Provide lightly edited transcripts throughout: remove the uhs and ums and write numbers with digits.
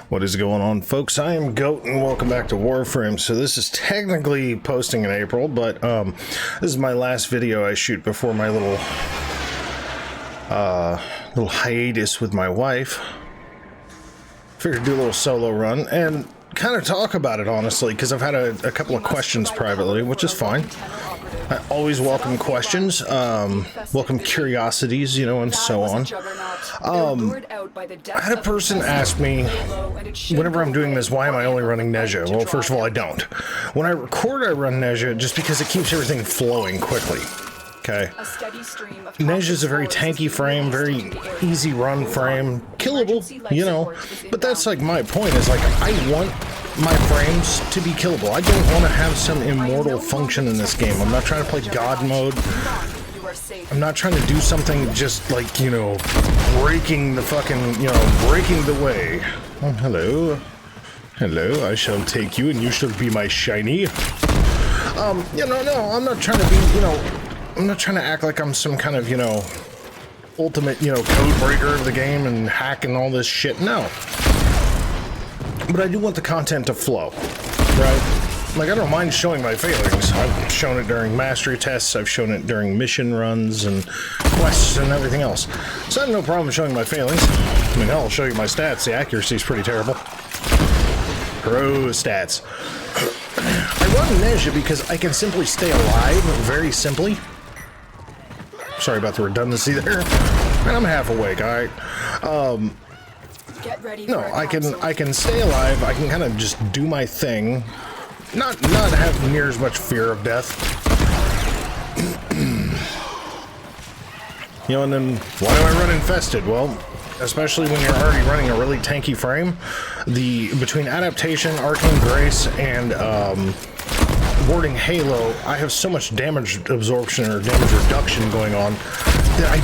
What is going on, folks? I am Goat and welcome back to Warframe. So this is technically posting in April, but this is my last video I shoot before my little hiatus with my wife. Figured to do a little solo run and kind of talk about it, honestly, because I've had a couple of questions privately, which is fine. I always welcome questions, welcome curiosities, you know, and so on. I had a person ask me, whenever I'm doing this, why am I only running Nezha? Well, first of all, I don't. When I record, I run Nezha just because it keeps everything flowing quickly. Okay. Nezha is a very tanky frame, very easy run frame, killable, you know, but that's like my point is like, I want my frames to be killable. I don't want to have some immortal function in this game. I'm not trying to play God mode. I'm not trying to do something just like, you know, breaking the fucking, you know, breaking the way. Oh, hello. Hello, I shall take you and you shall be my shiny. You know, no, I'm not trying to be, you know, I'm not trying to act like I'm some kind of, you know, ultimate, you know, code breaker of the game and hack and all this shit. No. But I do want the content to flow, right? Like, I don't mind showing my failings. I've shown it during mastery tests, I've shown it during mission runs and quests and everything else. So I have no problem showing my failings. I mean, hell, I'll show you my stats. The accuracy is pretty terrible. Pro stats. I run Nezha because I can simply stay alive, very simply. Sorry about the redundancy there. And I'm half awake, alright? Get ready no, I can stay alive, I can kind of just do my thing. Not have near as much fear of death. You know, and then why do I run infested? Well, especially when you're already running a really tanky frame, between adaptation, arcane grace, and warding halo, I have so much damage absorption or damage reduction going on that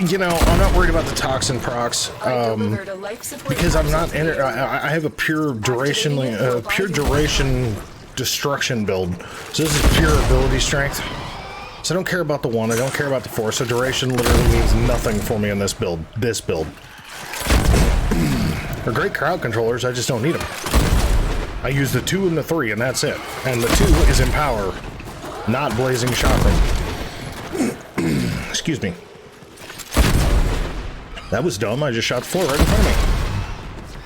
you know, I'm not worried about the toxin procs, because I'm not I have a pure duration destruction build. So this is pure ability strength. So I don't care about the 1, I don't care about the 4, so duration literally means nothing for me in this build. They're great crowd controllers, I just don't need them. I use the 2 and the 3 and that's it. And the 2 is Empower, not Blazing Chakram. Excuse me. That was dumb, I just shot the floor right in front of me.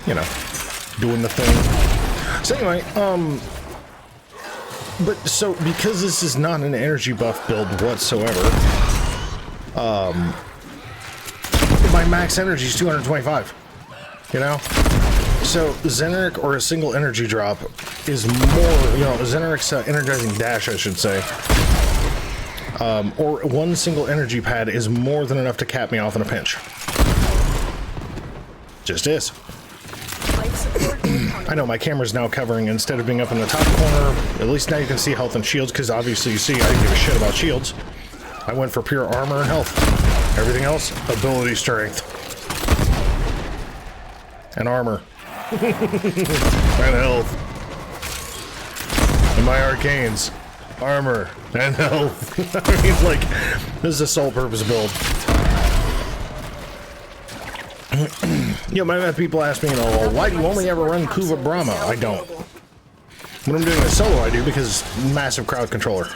You know, doing the thing. So anyway, but so because this is not an energy buff build whatsoever, my max energy is 225, you know? So Zeneric or a single energy drop is more, you know, Zeneric's energizing dash, I should say, or one single energy pad is more than enough to cap me off in a pinch. Just is. I know my camera's now covering, instead of being up in the top corner, at least now you can see health and shields, because obviously you see I didn't give a shit about shields. I went for pure armor and health. Everything else, ability strength. And armor. And health. And my arcanes. Armor. And health. I mean, like, this is a sole purpose build. You know, I've had people ask me, you know, well, why do you only ever run Kuva Brahma? I don't. When I'm doing a solo, I do, because massive crowd controller.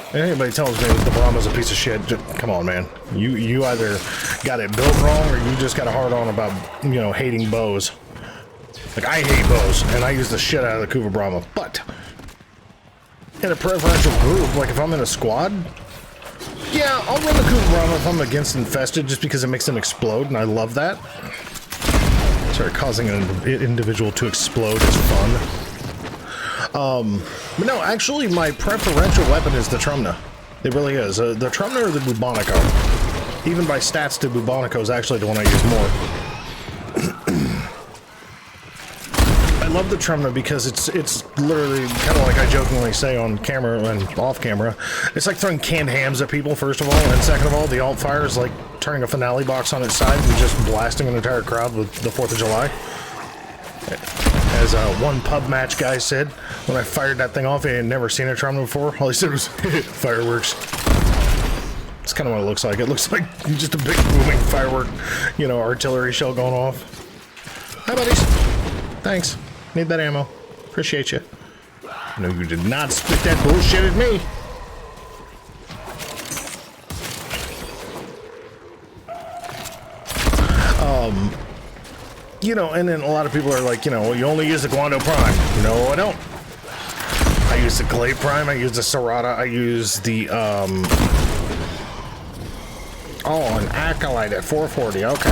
If anybody tells me that the Brahma's a piece of shit, just, come on, man. You either got it built wrong, or you just got a hard on about, you know, hating bows. Like, I hate bows, and I use the shit out of the Kuva Brahma. But in a preferential group, like if I'm in a squad, yeah, I'll run the Kuva Brahma if I'm against infested, just because it makes them explode, and I love that. Sorry, causing an individual to explode is fun. But no, actually, my preferential weapon is the Trumna. It really is. The Trumna or the Bubonico. Even by stats, the Bubonico is actually the one I use more. I love the Trumna because it's literally kind of like I jokingly say on camera and off camera. It's like throwing canned hams at people, first of all, and second of all, the alt fire is like turning a finale box on its side and just blasting an entire crowd with the 4th of July. As one pub match guy said, when I fired that thing off, he had never seen a Trumna before. All he said was, fireworks. It's That's kind of what it looks like. It looks like just a big booming firework, you know, artillery shell going off. Hi, buddies. Thanks. Need that ammo. Appreciate you. No, you did not spit that bullshit at me. You know, and then a lot of people are like, you know, well, you only use the Guando Prime. No, I don't. I use the Clay Prime, I use the Serrata, I use the, oh, an Acolyte at 440, okay.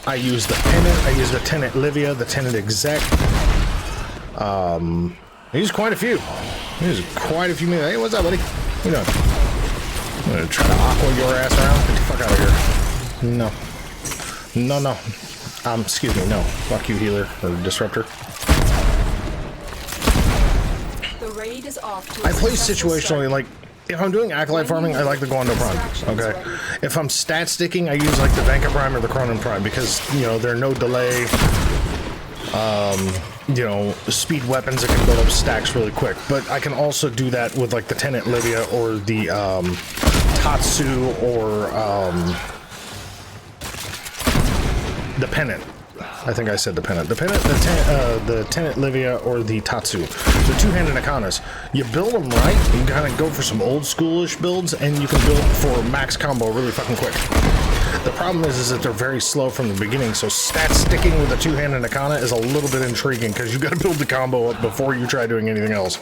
I use the Tenant, I use the Tenant Livia, the Tenant Exec. I use quite a few. I use quite a few. Hey, what's up, buddy? What you doing? I'm gonna try to aqua your ass around. Get the fuck out of here. No. No, no. Excuse me, no. Fuck you, healer, or disruptor. The raid is off to I play situationally, like, if I'm doing Acolyte Farming, I like the Guando Prime, okay? If I'm stat sticking, I use, like, the Vanka Prime or the Cronin Prime, because, you know, there are no delay, you know, speed weapons that can build up stacks really quick. But I can also do that with, like, the Tenant Livia or the, Tatsu or, the Pennant. I think I said the Pennant. The Pennant, the Tenant Livia, or the Tatsu. The two-handed Nakanas. You build them right, you can kind of go for some old-schoolish builds, and you can build for max combo really fucking quick. The problem is that they're very slow from the beginning, so stat sticking with a two-handed Nakana is a little bit intriguing, because you got to build the combo up before you try doing anything else.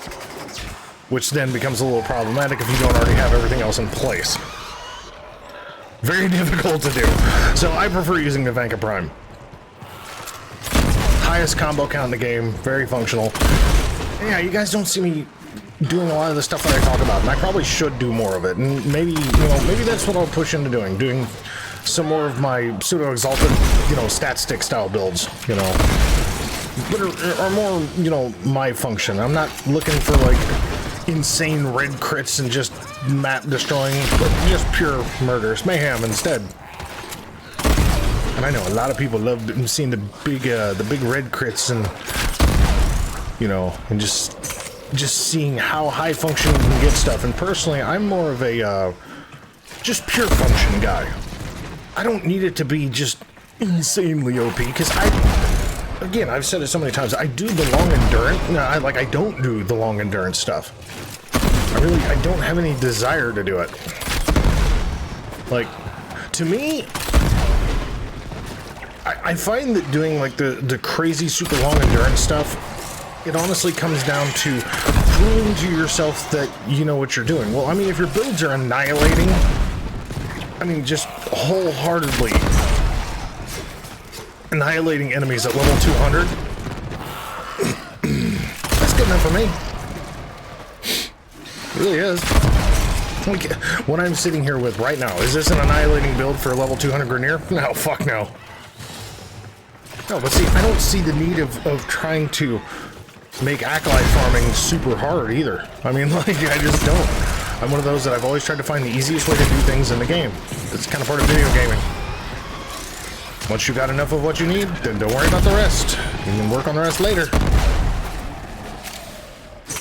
Which then becomes a little problematic if you don't already have everything else in place. Very difficult to do. So I prefer using the Vanka Prime. Highest combo count in the game, very functional. And yeah, you guys don't see me doing a lot of the stuff that I talk about, and I probably should do more of it. And maybe, you know, maybe that's what I'll push into doing some more of my pseudo-exalted, you know, stat stick style builds, you know. But are more, you know, my function. I'm not looking for, like, insane red crits and just map destroying, but just pure murders. Mayhem instead. And I know a lot of people love seeing the big red crits and, you know, and just seeing how high functioning you can get stuff. And personally, I'm more of a just pure function guy. I don't need it to be just insanely OP, because again, I've said it so many times, I do the long endurance. No, I don't do the long endurance stuff. I don't have any desire to do it. Like, to me, I find that doing, like, the crazy super long endurance stuff, it honestly comes down to proving to yourself that you know what you're doing. Well, I mean, if your builds are annihilating, I mean, just wholeheartedly annihilating enemies at level 200, that's good enough for me. It really is. Like, what I'm sitting here with right now, is this an annihilating build for a level 200 Grenier? No, fuck no. No, but see, I don't see the need of trying to make Acolyte Farming super hard either. I mean, like, I just don't. I'm one of those that I've always tried to find the easiest way to do things in the game. It's kind of part of video gaming. Once you got enough of what you need, then don't worry about the rest. You can work on the rest later.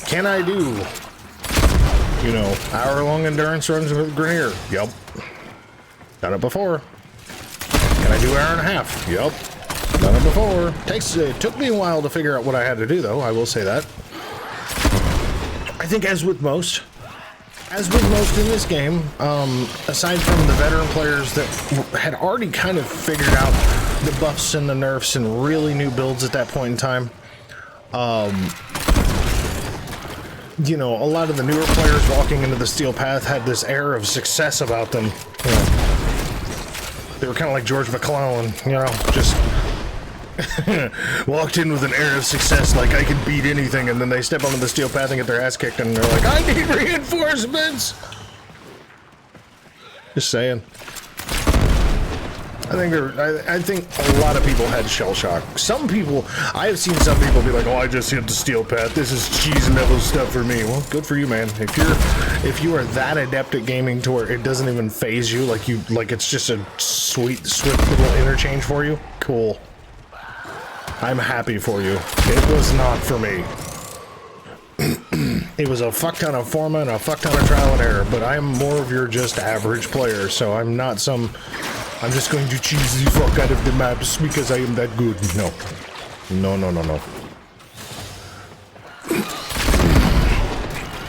Can I do, you know, hour-long endurance runs with Grenier? Yup. Done it before. Can I do hour and a half? Yup. Done it before. It took me a while to figure out what I had to do, though. I will say that. I think, as with most in this game, aside from the veteran players that had already kind of figured out the buffs and the nerfs and really new builds at that point in time, you know, a lot of the newer players walking into the Steel Path had this air of success about them. You know, they were kind of like George McClellan, you know, just walked in with an air of success, like I could beat anything, and then they step onto the Steel Path and get their ass kicked, and they're like, I need reinforcements! Just saying. I think a lot of people had shell shock. Some people, I have seen some people be like, oh, I just hit the Steel Path. This is cheese level stuff for me. Well, good for you, man. If you are that adept at gaming to where it doesn't even phase you, like it's just a swift little interchange for you, cool. I'm happy for you. It was not for me. It was a fuck ton of forma and a fuck ton of trial and error, but I am more of your just average player, so I'm not some... I'm just going to cheese the fuck out of the maps because I am that good. No. No, no, no, no.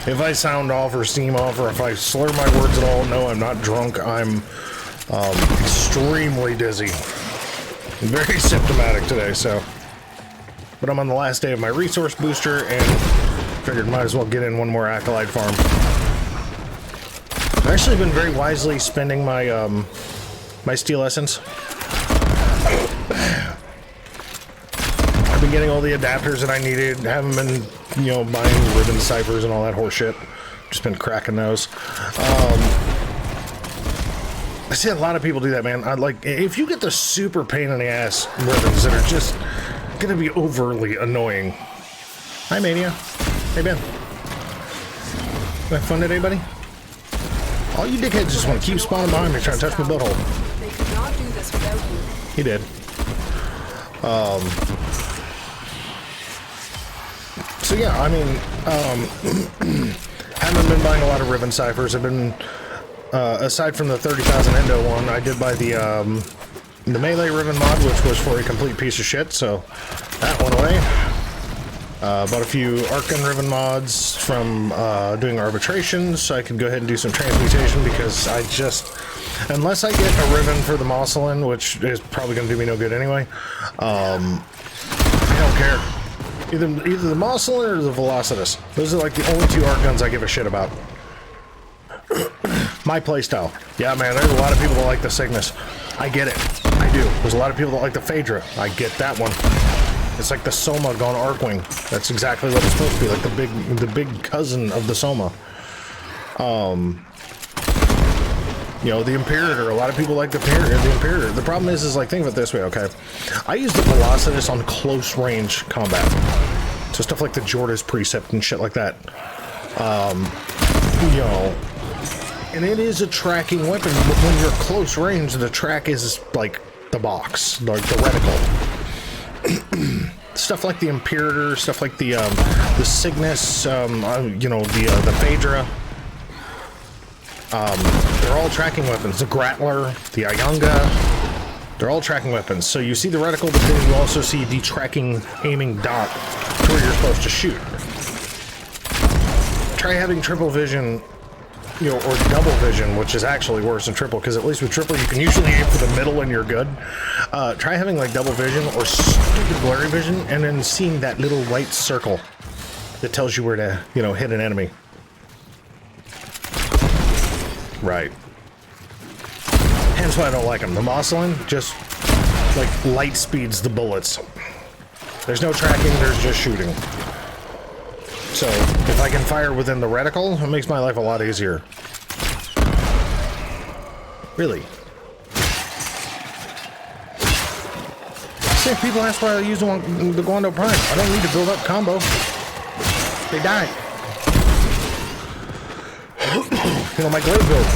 If I sound off or seem off, or if I slur my words at all, no, I'm not drunk. I'm extremely dizzy. I'm very symptomatic today, so... But I'm on the last day of my resource booster, and figured might as well get in one more Acolyte farm. I've actually been very wisely spending my, my steel essence. I've been getting all the adapters that I needed, haven't been, you know, buying ribbon ciphers and all that horse shit. Just been cracking those. I see a lot of people do that, man. Like, if you get the super pain in the ass ribbons that are just gonna be overly annoying. Hi, Mania. Hey, Ben. Have fun today, buddy? All you dickheads just want to keep spawning behind me trying to touch my butthole. They could not do this without you. He did. So yeah, I mean, haven't been buying a lot of ribbon ciphers. I've been, aside from the 30,000 endo one, I did buy the melee ribbon mod, which was for a complete piece of shit, so that went away. Bought a few Arcan ribbon mods from doing arbitrations, so I could go ahead and do some transmutation, because I just, unless I get a ribbon for the Mosselin, which is probably going to do me no good anyway, I don't care. Either the Mosselin or the Velocitus. Those are like the only two art guns I give a shit about. My playstyle. Yeah, man, there's a lot of people that like the Cygnus. I get it. I do. There's a lot of people that like the Phaedra. I get that one. It's like the Soma gone Arcwing. That's exactly what it's supposed to be, like the big cousin of the Soma. You know, the Imperator. A lot of people like the Imperator. The problem is like, think of it this way, okay? I use the Velocitus on close range combat. So stuff like the Jorda's Precept and shit like that. You know, and it is a tracking weapon, but when you're close range, the track is like the box, like the reticle. Stuff like the Imperator, stuff like the Cygnus, you know, the Phaedra. They're all tracking weapons. The Grattler, the Ayanga, they're all tracking weapons. So you see the reticle, but then you also see the tracking aiming dot to where you're supposed to shoot. Try having triple vision, you know, or double vision, which is actually worse than triple, because at least with triple you can usually aim for the middle and you're good. Try having like double vision or stupid blurry vision, and then seeing that little white circle that tells you where to, you know, hit an enemy. Right. Hence why I don't like them. The Mosselin just like light speeds the bullets. There's no tracking, there's just shooting. So if I can fire within the reticle, it makes my life a lot easier. Really. See, people ask why I use the Guando Prime. I don't need to build up combo. They die. You know, my glaive build.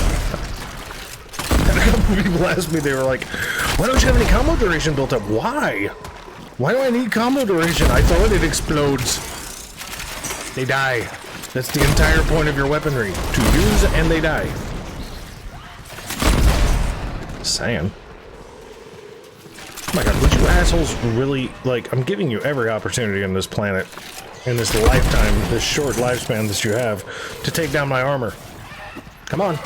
And a couple people asked me, they were like, why don't you have any combo duration built up? Why? Why do I need combo duration? I thought it explodes. They die. That's the entire point of your weaponry. To use and they die. Saying. Oh my god, would you assholes really, like, I'm giving you every opportunity on this planet, in this lifetime, this short lifespan that you have, to take down my armor. Come on.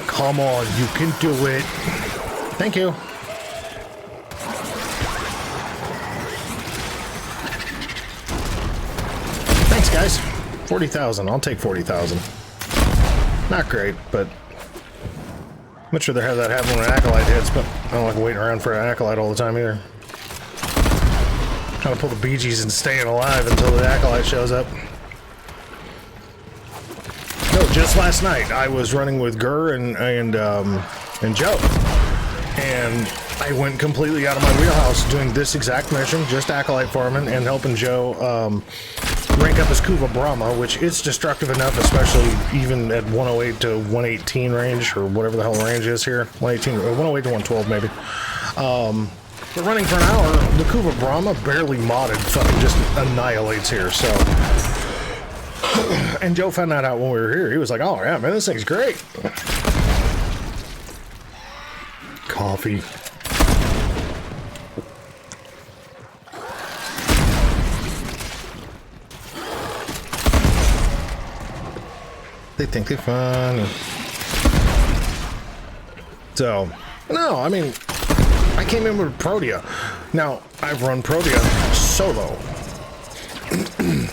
Come on, you can do it. Thank you. Thanks, guys. 40,000. I'll take 40,000. Not great, but much rather have that happen when an Acolyte hits, but I don't like waiting around for an Acolyte all the time either. I'm trying to pull the Bee Gees and staying alive until the Acolyte shows up. No, just last night I was running with Gur and Joe, and I went completely out of my wheelhouse doing this exact mission, just Acolyte Farming, and helping Joe rank up his Kuva Brahma, which is destructive enough, especially even at 108 to 118 range, or whatever the hell the range is here, 118 or 108 to 112 maybe. But running for an hour, the Kuva Brahma barely modded fucking just annihilates here, so. And Joe found that out when we were here. He was like, oh yeah, man, this thing's great. Coffee. They think they're fun. So, no, I mean, I came in with Protea. Now, I've run Protea solo.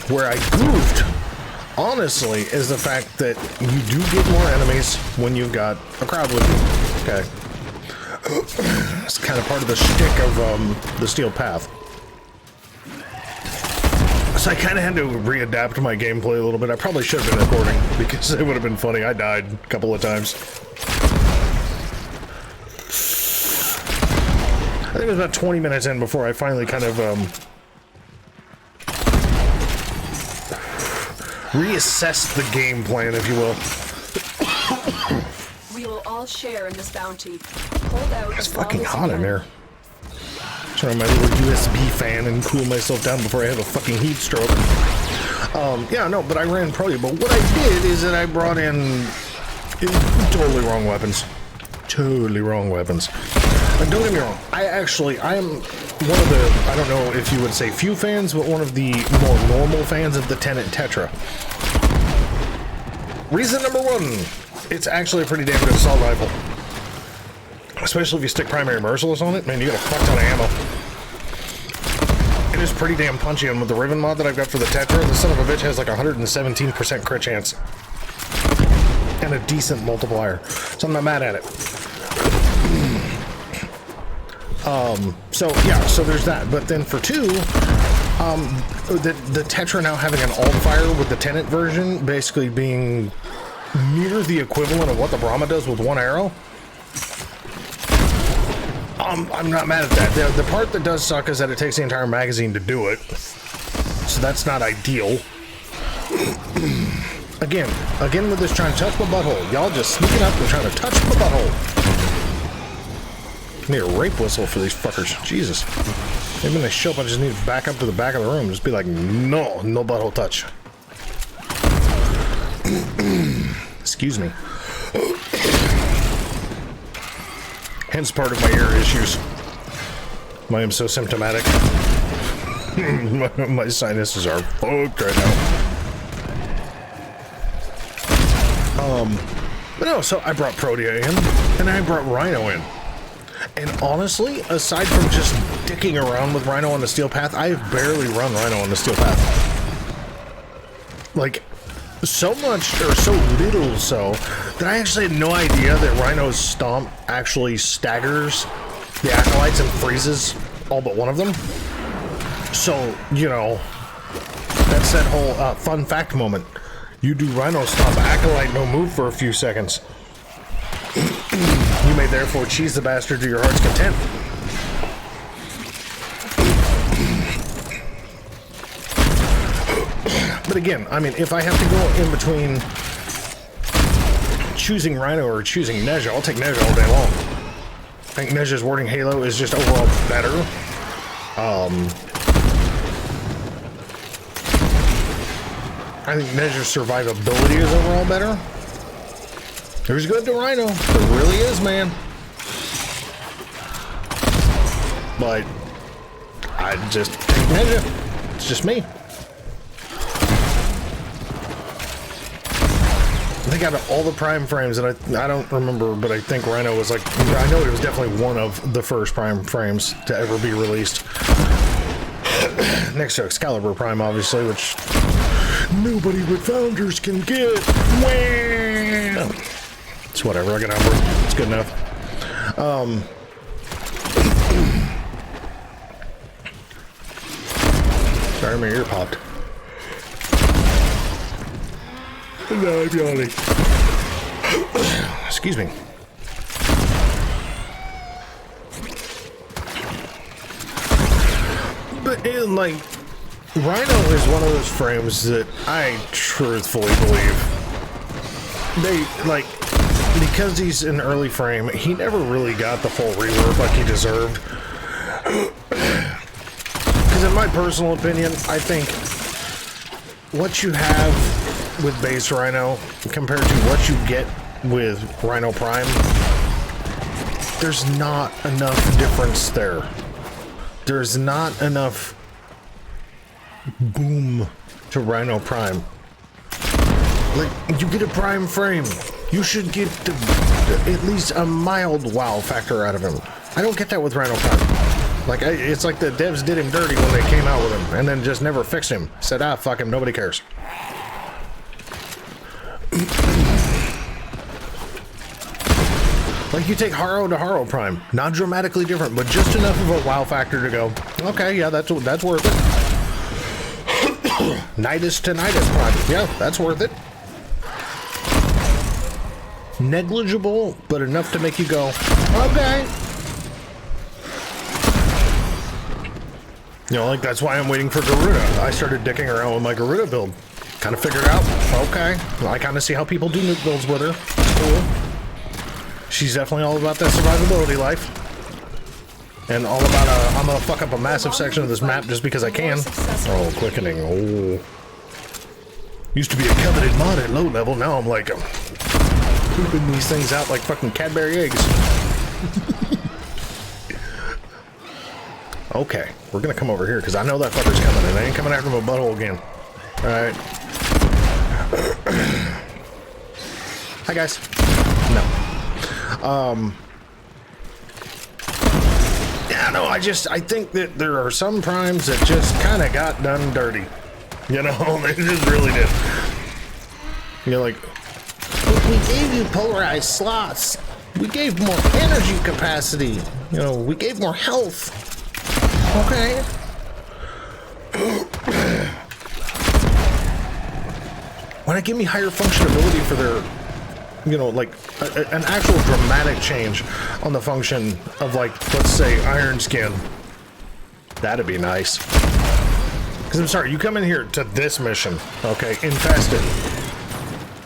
Where I goofed, honestly, is the fact that you do get more enemies when you've got a crowd with you. Okay. It's kind of part of the shtick of the Steel Path. So I kind of had to readapt my gameplay a little bit. I probably should have been recording because it would have been funny. I died a couple of times. I think it was about 20 minutes in before I finally kind of reassessed the game plan, if you will. We will all share in this bounty. Hold out. It's fucking hot in there. Turn on my little USB fan and cool myself down before I have a fucking heat stroke. Yeah, no, but I ran Protea. But what I did is that I brought in totally wrong weapons. Totally wrong weapons. But don't get me wrong. I am one of the, I don't know if you would say few fans, but one of the more normal fans of the Tenet Tetra. Reason number one, it's actually a pretty damn good assault rifle. Especially if you stick primary merciless on it, man, you get a fuck ton of ammo. It is pretty damn punchy, and with the Riven mod that I've got for the Tetra, the son of a bitch has like 117% crit chance. And a decent multiplier. So I'm not mad at it. So yeah, so there's that. But then for two, the Tetra now having an alt fire with the Tenet version, basically being near the equivalent of what the Brahma does with one arrow. I'm not mad at that. The part that does suck is that it takes the entire magazine to do it. So that's not ideal. Again with this trying to touch my butthole. Y'all just sneaking up and trying to touch my butthole. I need a rape whistle for these fuckers. Jesus. Maybe when they show up, I just need to back up to the back of the room. Just be like, no butthole touch. Excuse me. Hence part of my ear issues. I am so symptomatic. my sinuses are fucked right now. But no, so I brought Protea in, and I brought Rhino in. And honestly, aside from just dicking around with Rhino on the Steel Path, I have barely run Rhino on the Steel Path. Like, so much, or so little so, that I actually had no idea that Rhino's Stomp actually staggers the Acolytes and freezes all but one of them. So, you know, that's that whole fun fact moment. You do Rhino Stomp, Acolyte no move for a few seconds. You may therefore cheese the bastard to your heart's content. But again, I mean, if I have to go in between choosing Rhino or choosing Nezha, I'll take Nezha all day long. I think Nezha's warding Halo is just overall better. I think Nezha's survivability is overall better. There's good to Rhino. It really is, man. But I just take Nezha. It's just me. I think out of all the prime frames, and I don't remember, but I think Rhino was like, I know it was definitely one of the first prime frames to ever be released. Next to Excalibur Prime, obviously, which nobody but Founders can get. Wham! It's whatever, I got number. It's good enough. Sorry, my ear popped. No, I'm yawning. Excuse me. But like, Rhino is one of those frames that I truthfully believe they like, because he's an early frame, he never really got the full rework like he deserved. Because in my personal opinion, I think what you have with base Rhino compared to what you get with Rhino Prime, there's not enough difference there. There's not enough boom to Rhino Prime. Like, you get a prime frame, you should get at least a mild wow factor out of him. I don't get that with Rhino Prime. Like, it's like the devs did him dirty when they came out with him, and then just never fixed him. Said, ah, fuck him, nobody cares. Like, you take Haro to Haro Prime, not dramatically different, but just enough of a wow factor to go, okay, yeah, that's worth it. Nidus to Nidus Prime, yeah, that's worth it. Negligible, but enough to make you go, okay. You know, like, that's why I'm waiting for Garuda. I started dicking around with my Garuda build. Kind of figured out, okay, I kind of see how people do nuke builds with her. It's cool. She's definitely all about that survivability life. And all about, I'm gonna fuck up a massive section of this map just because I can. Oh, quickening, oh. Used to be a coveted mod at low level, now I'm like, pooping these things out like fucking Cadbury eggs. Okay, we're gonna come over here because I know that fucker's coming and I ain't coming after my butthole again. Alright. Hi guys. No. Yeah, no, I think that there are some primes that just kind of got done dirty. You know, they just really did. You're like, we gave you polarized slots. We gave more energy capacity. You know, we gave more health. Okay. Why not give me higher functionality for their, you know, like an actual dramatic change on the function of, like, let's say Iron Skin. That'd be nice. Because I'm sorry, you come in here to this mission, okay? Infested.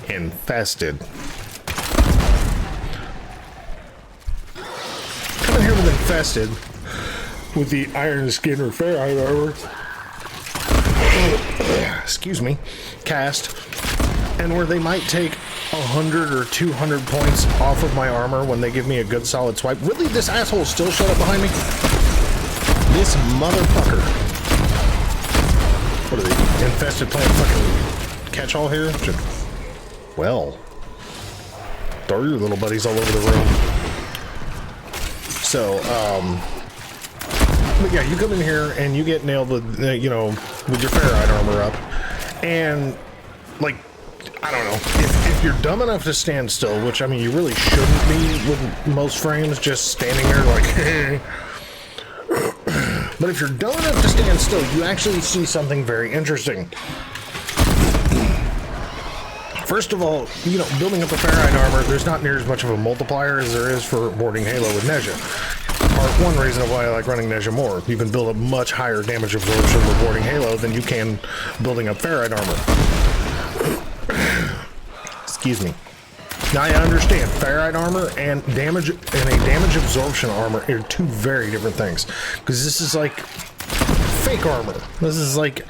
Come in here with Infested, with the Iron Skin or Ferrite armor. Excuse me. Cast. And where they might take 100 or 200 points off of my armor when they give me a good solid swipe. Really, this asshole still showed up behind me? This motherfucker. What are they, infested playing fucking catch-all here? Well, throw your little buddies all over the room. So, but yeah, you come in here and you get nailed with, you know, with your Ferrite armor up, and, like, I don't know, if you're dumb enough to stand still, which, I mean, you really shouldn't be with most frames, just standing there like, but if you're dumb enough to stand still, you actually see something very interesting. First of all, you know, building up a Ferrite armor, there's not near as much of a multiplier as there is for boarding Halo with Nezha. Part one reason of why I like running Nezha more. You can build up much higher damage absorption with boarding Halo than you can building up Ferrite armor. Excuse me. Now I understand Ferrite armor and damage and a damage absorption armor are two very different things. Because this is like fake armor. This is like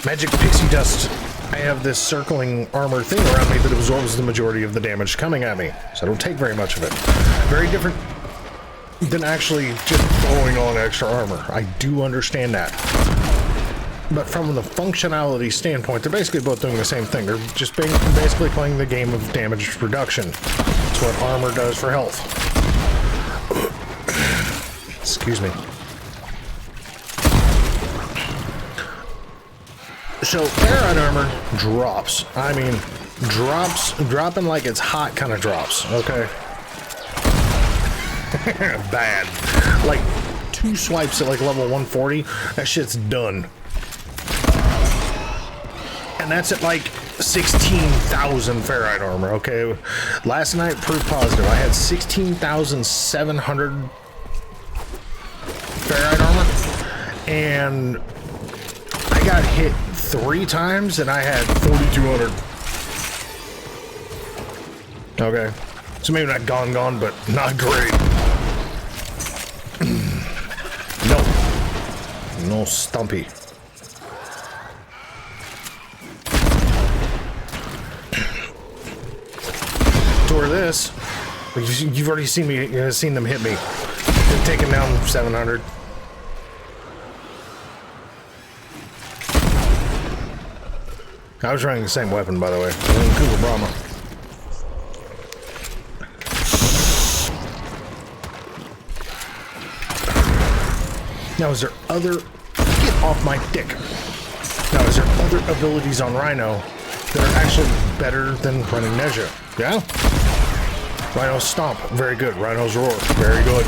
magic pixie dust. I have this circling armor thing around me that absorbs the majority of the damage coming at me. So I don't take very much of it. Very different than actually just throwing on extra armor. I do understand that. But from the functionality standpoint, they're basically both doing the same thing. They're just basically playing the game of damage reduction. That's what armor does for health. Excuse me. So, Ferrite armor drops. I mean, dropping like it's hot kind of drops, okay? Bad. Like, 2 swipes at like level 140, that shit's done. And that's at like 16,000 Ferrite armor, okay? Last night, proof positive, I had 16,700 Ferrite armor, and I got hit 3 times, and I had 4,200. Okay, so maybe not gone, but not great. No, No stumpy. Or this. You've already seen me, seen them hit me. They've taken down 700. I was running the same weapon, by the way. Cougar Brahma. Now, is there other... Get off my dick. Now, is there other abilities on Rhino that are actually better than running Nezha? Yeah? Rhino's Stomp, very good. Rhino's Roar, very good.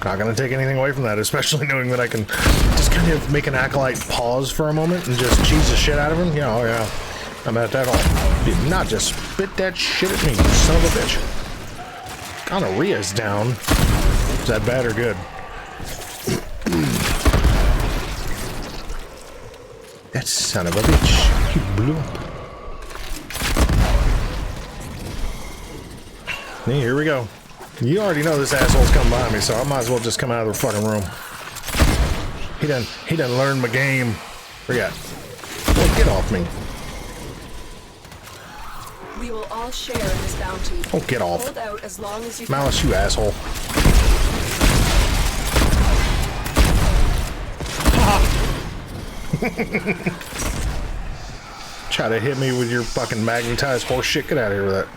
Not gonna take anything away from that, especially knowing that I can just kind of make an Acolyte pause for a moment and just cheese the shit out of him. Yeah, oh yeah. I'm at that all. Did not just spit that shit at me, you son of a bitch. Gonorrhea's down. Is that bad or good? That son of a bitch. He blew up. Hey, here we go. You already know this asshole's coming behind me, so I might as well just come out of the fucking room. He done learned my game. Forget. Well, get off me. We will all share in this bounty. Oh, get off. Hold out as long as you Malice, you asshole. Try to hit me with your fucking magnetized horse shit. Get out of here with that.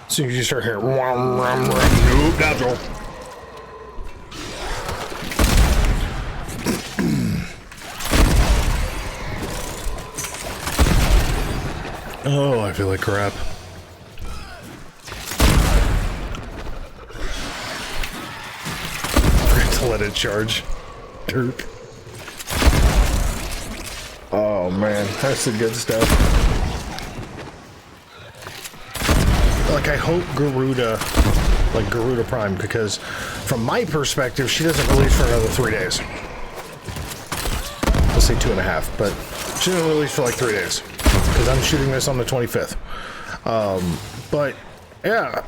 As soon as you start hearing nope, that's all. Oh, I feel like crap. Forgot to let it charge. Derp. Oh man, that's the good stuff. Like, I hope Garuda, like Garuda Prime, because from my perspective, she doesn't release for another 3 days. Let's say 2.5, but she doesn't release for like 3 days, because I'm shooting this on the 25th. But yeah,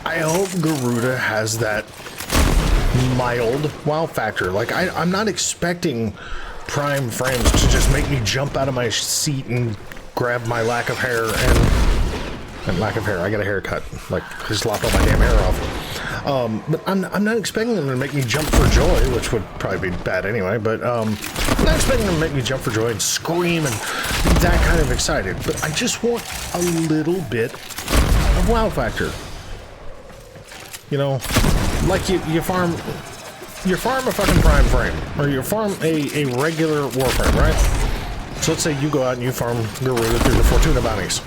I hope Garuda has that mild wow factor. Like, I'm not expecting Prime frames to just make me jump out of my seat and grab my lack of hair and lack of hair. I got a haircut. Like, I just lopped all my damn hair off. But I'm not expecting them to make me jump for joy, which would probably be bad anyway. But I'm not expecting them to make me jump for joy and scream and be that kind of excited. But I just want a little bit of wow factor. You know, like you farm a fucking Prime frame, or you farm a regular Warframe, right? So let's say you go out and you farm Garuda through the Fortuna bounties.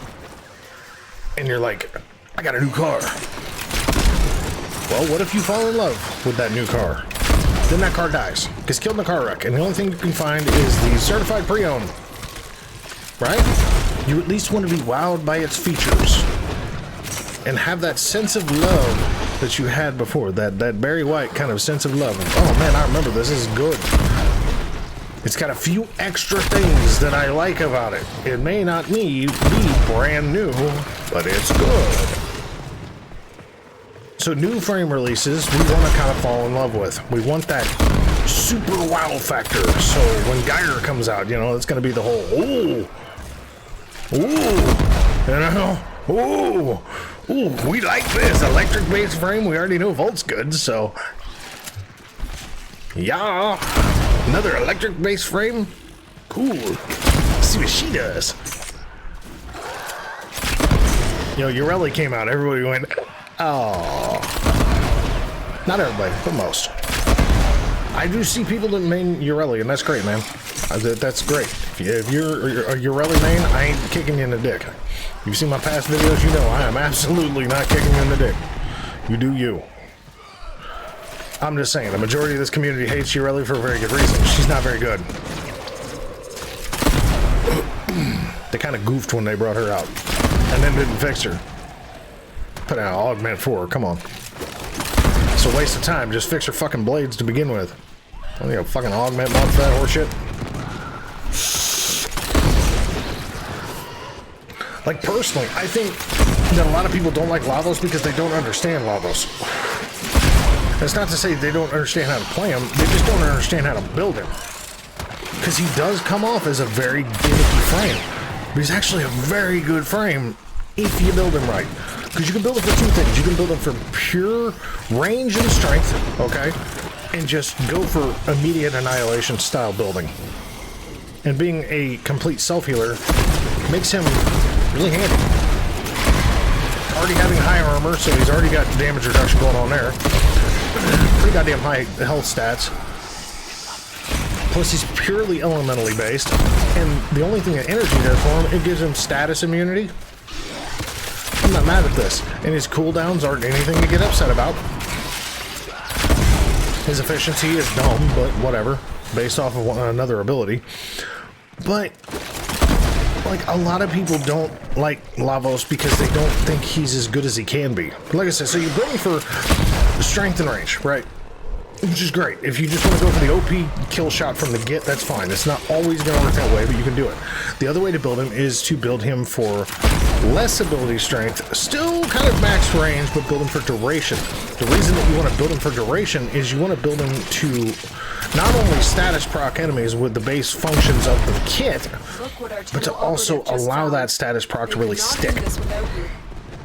And you're like, I got a new car. Well, what if you fall in love with that new car? Then that car dies. Gets killed in a car wreck. And the only thing you can find is the certified pre-owned. Right? You at least want to be wowed by its features. And have that sense of love that you had before. That Barry White kind of sense of love. Oh man, I remember this. This is good. It's got a few extra things that I like about it. It may not be brand new, but it's good. So new frame releases, we want to kind of fall in love with. We want that super wow factor. So when Gyre comes out, you know, it's going to be the whole, ooh, you know, ooh, we like this. Electric base frame, we already know Volt's good, so yeah. Another electric base frame? Cool. Let's see what she does. You know, Urelli came out. Everybody went, oh. Not everybody, but most. I do see people that main Urelli, and that's great, man. That's great. If you're a Urelli main, I ain't kicking you in the dick. You've seen my past videos, you know I am absolutely not kicking you in the dick. You do you. I'm just saying, the majority of this community hates Urelli for a very good reason. She's not very good. They kind of goofed when they brought her out, and then didn't fix her. Put out augment for her, come on. It's a waste of time, just fix her fucking blades to begin with. Don't you fucking augment mod for that horseshit? Like, personally, I think that a lot of people don't like Lavos because they don't understand Lavos. That's not to say they don't understand how to play him, they just don't understand how to build him. Because he does come off as a very gimmicky frame. But he's actually a very good frame if you build him right. Because you can build him for two things. You can build him for pure range and strength, okay? And just go for immediate annihilation style building. And being a complete self-healer makes him really handy. Already having high armor, so he's already got damage reduction going on there. Pretty goddamn high health stats. Plus he's purely elementally based. And the only thing that energy does for him, it gives him status immunity. I'm not mad at this. And his cooldowns aren't anything to get upset about. His efficiency is dumb, but whatever. Based off of another ability. But, like, a lot of people don't like Lavos because they don't think he's as good as he can be. Like I said, so you build him for strength and range, right? Which is great. If you just want to go for the OP kill shot from the get, that's fine. It's not always going to work that way, but you can do it. The other way to build him is to build him for less ability strength, still kind of max range, but build him for duration. The reason that you want to build him for duration is you want to build him to not only status proc enemies with the base functions of the kit, but to also allow that status proc to really stick.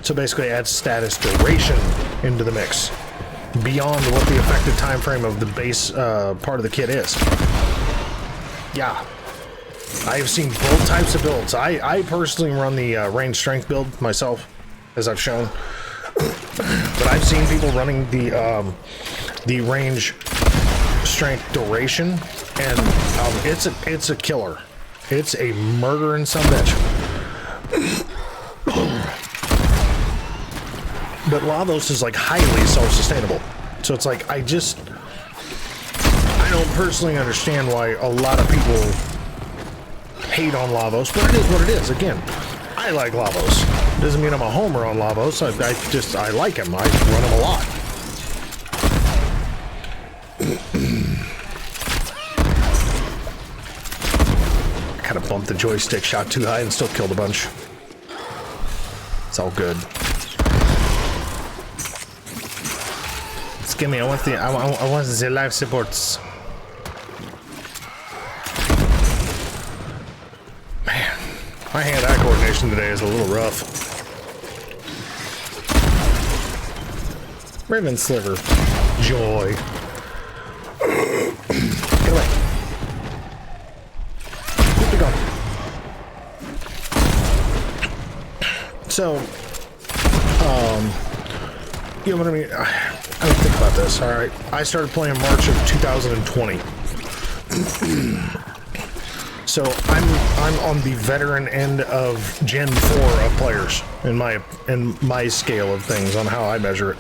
So basically add status duration into the mix, beyond what the effective time frame of the base part of the kit is. Yeah. I have seen both types of builds. I personally run the range strength build myself, as I've shown. But I've seen people running the range strength duration, and it's a killer. It's a murdering sumbitch. But Lavos is like highly self-sustainable. So it's like I don't personally understand why a lot of people hate on Lavos, but it is what it is. Again, I like Lavos. Doesn't mean I'm a homer on Lavos. I like him. I run him a lot. I kind of bumped the joystick, shot too high, and still killed a bunch. It's all good. Give me. I want the life supports. Man, my hand-eye coordination today is a little rough. Raven Sliver. Joy. Get away. Keep it going. So, you know what I mean? I don't think about this, alright? I started playing March of 2020. So I'm on the veteran end of Gen 4 of players in my scale of things on how I measure it.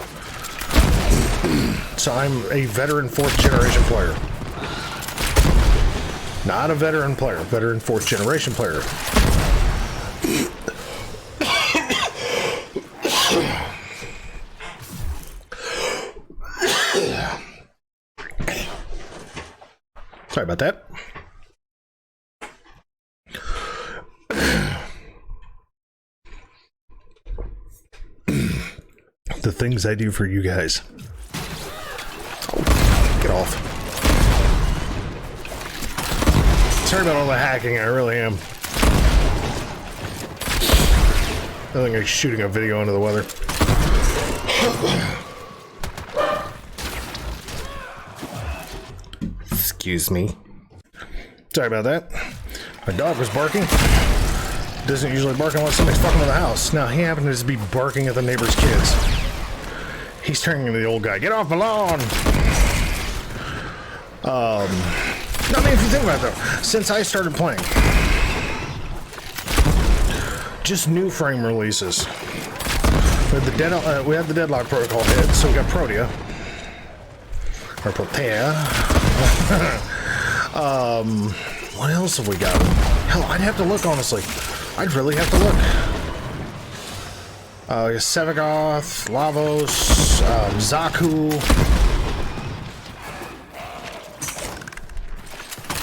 So I'm a veteran 4th generation player. Not a veteran player, veteran 4th generation player. Sorry about that. The things I do for you guys. Oh, get off. Sorry about all the hacking, I really am. Nothing like shooting a video into the weather. Excuse me. Sorry about that. My dog was barking. Doesn't usually bark unless somebody's fucking with the house. Now, he happened to be barking at the neighbor's kids. He's turning into the old guy. Get off my lawn! I mean, if you think about it, though, since I started playing, just new frame releases. We had the Deadlock Protocol hit, so we got Protea. Or Protea. What else have we got? Hell, I'd have to look, honestly. I'd really have to look. Sevagoth, Lavos, Zaku,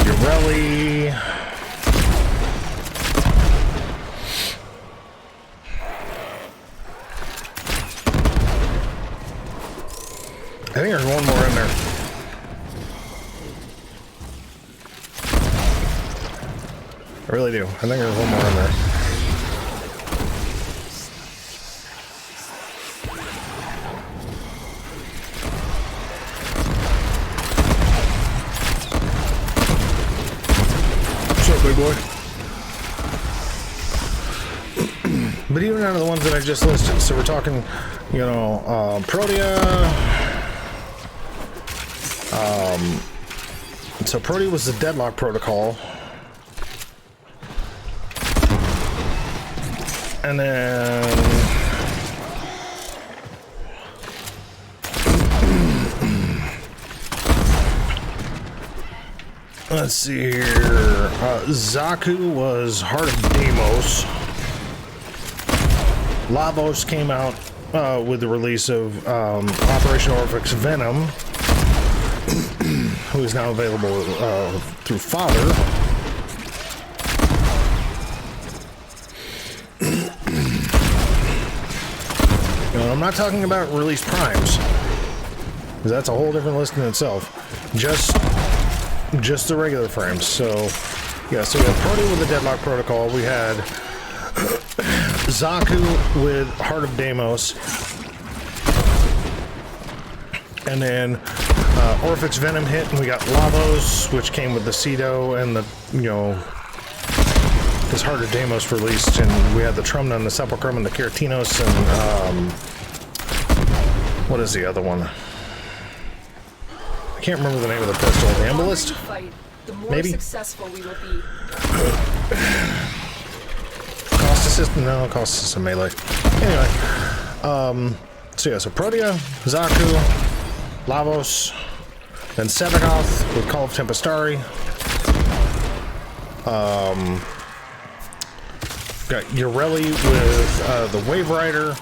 Ureli. there's one more in there. I really do. I think there's one more in there. What's up, big boy? But even out of the ones that I just listed, so we're talking, you know, Protea. So Protea was the deadlock protocol. And then let's see here. Zaku was Heart of Deimos. Lavos came out with the release of Operation Orphix Venom, who is now available through Father. I'm not talking about release primes, because that's a whole different list in itself. Just the regular frames. So, yeah, so we had Protea with the Deadlock Protocol. We had Zaku with Heart of Deimos. And then Orphix Venom hit, and we got Lavos, which came with the Cedo and the, you know, his Heart of Deimos released, and we had the Trumna and the Sepulchrum and the Kiratinos and what is the other one? I can't remember the name of the pistol. The Embolist? Maybe? Successful we will be. Cost assist? No, cost assist melee. Anyway, so yeah, so Protea, Zaku, Lavos, then Sevagoth with Call of Tempestari. Got Ureli with the Wave Rider.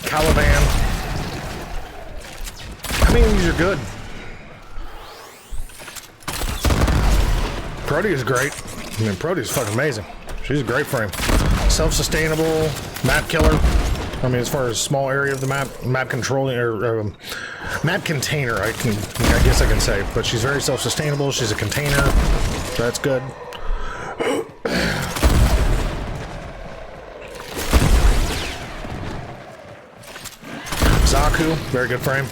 Caliban. I mean, these are good. Protea's great. I mean, Protea's fucking amazing. She's a great frame. Self-sustainable, map killer. I mean, as far as small area of the map controlling, or map container, I guess I can say. But she's very self-sustainable. She's a container. So that's good. Zaku, very good frame.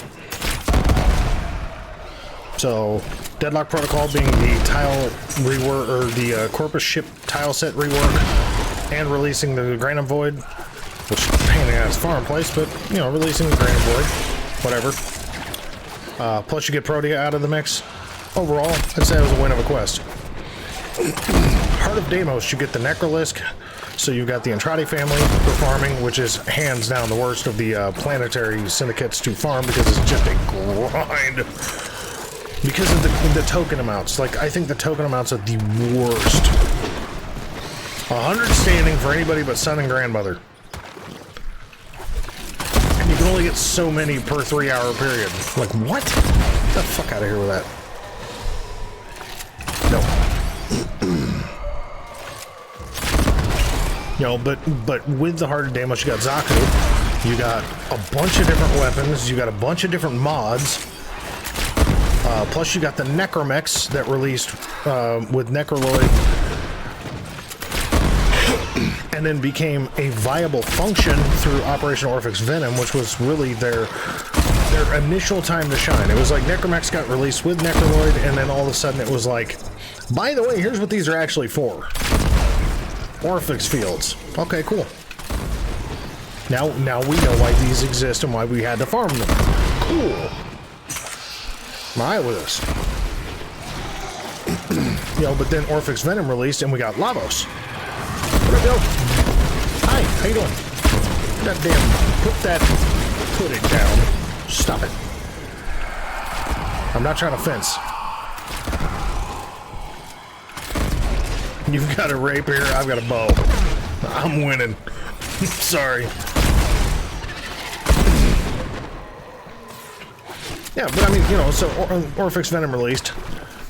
So, Deadlock Protocol being the tile rework, or the Corpus ship tile set rework, and releasing the Granum Void, which is a pain in the ass farm place, but, you know, releasing the Granum Void, whatever. Plus you get Protea out of the mix. Overall, I'd say it was a win of a quest. Heart of Deimos, you get the Necrolisk. So you've got the Andrade family for farming, which is hands down the worst of the planetary syndicates to farm, because it's just a grind. Because of the token amounts. Like, I think the token amounts are the worst. 100 standing for anybody but son and grandmother. And you can only get so many per 3-hour period. Like, what? Get the fuck out of here with that. No. You know, but with the Heart of Deimos, you got Zaku, you got a bunch of different weapons, you got a bunch of different mods, plus you got the Necromex that released with Necroloid, and then became a viable function through Operation Orphix Venom, which was really their initial time to shine. It was like Necromex got released with Necroloid, and then all of a sudden it was like, by the way, here's what these are actually for. Orphix fields. Okay, cool. Now we know why these exist and why we had to farm them. Cool. Alright with us. You know, but then Orphix Venom released and we got Lavos. What up, yo? Hi, how you doing? That damn, put it down. Stop it. I'm not trying to fence. You've got a rapier, I've got a bow. I'm winning. Sorry. Yeah, but I mean, you know, so Orphix Venom released.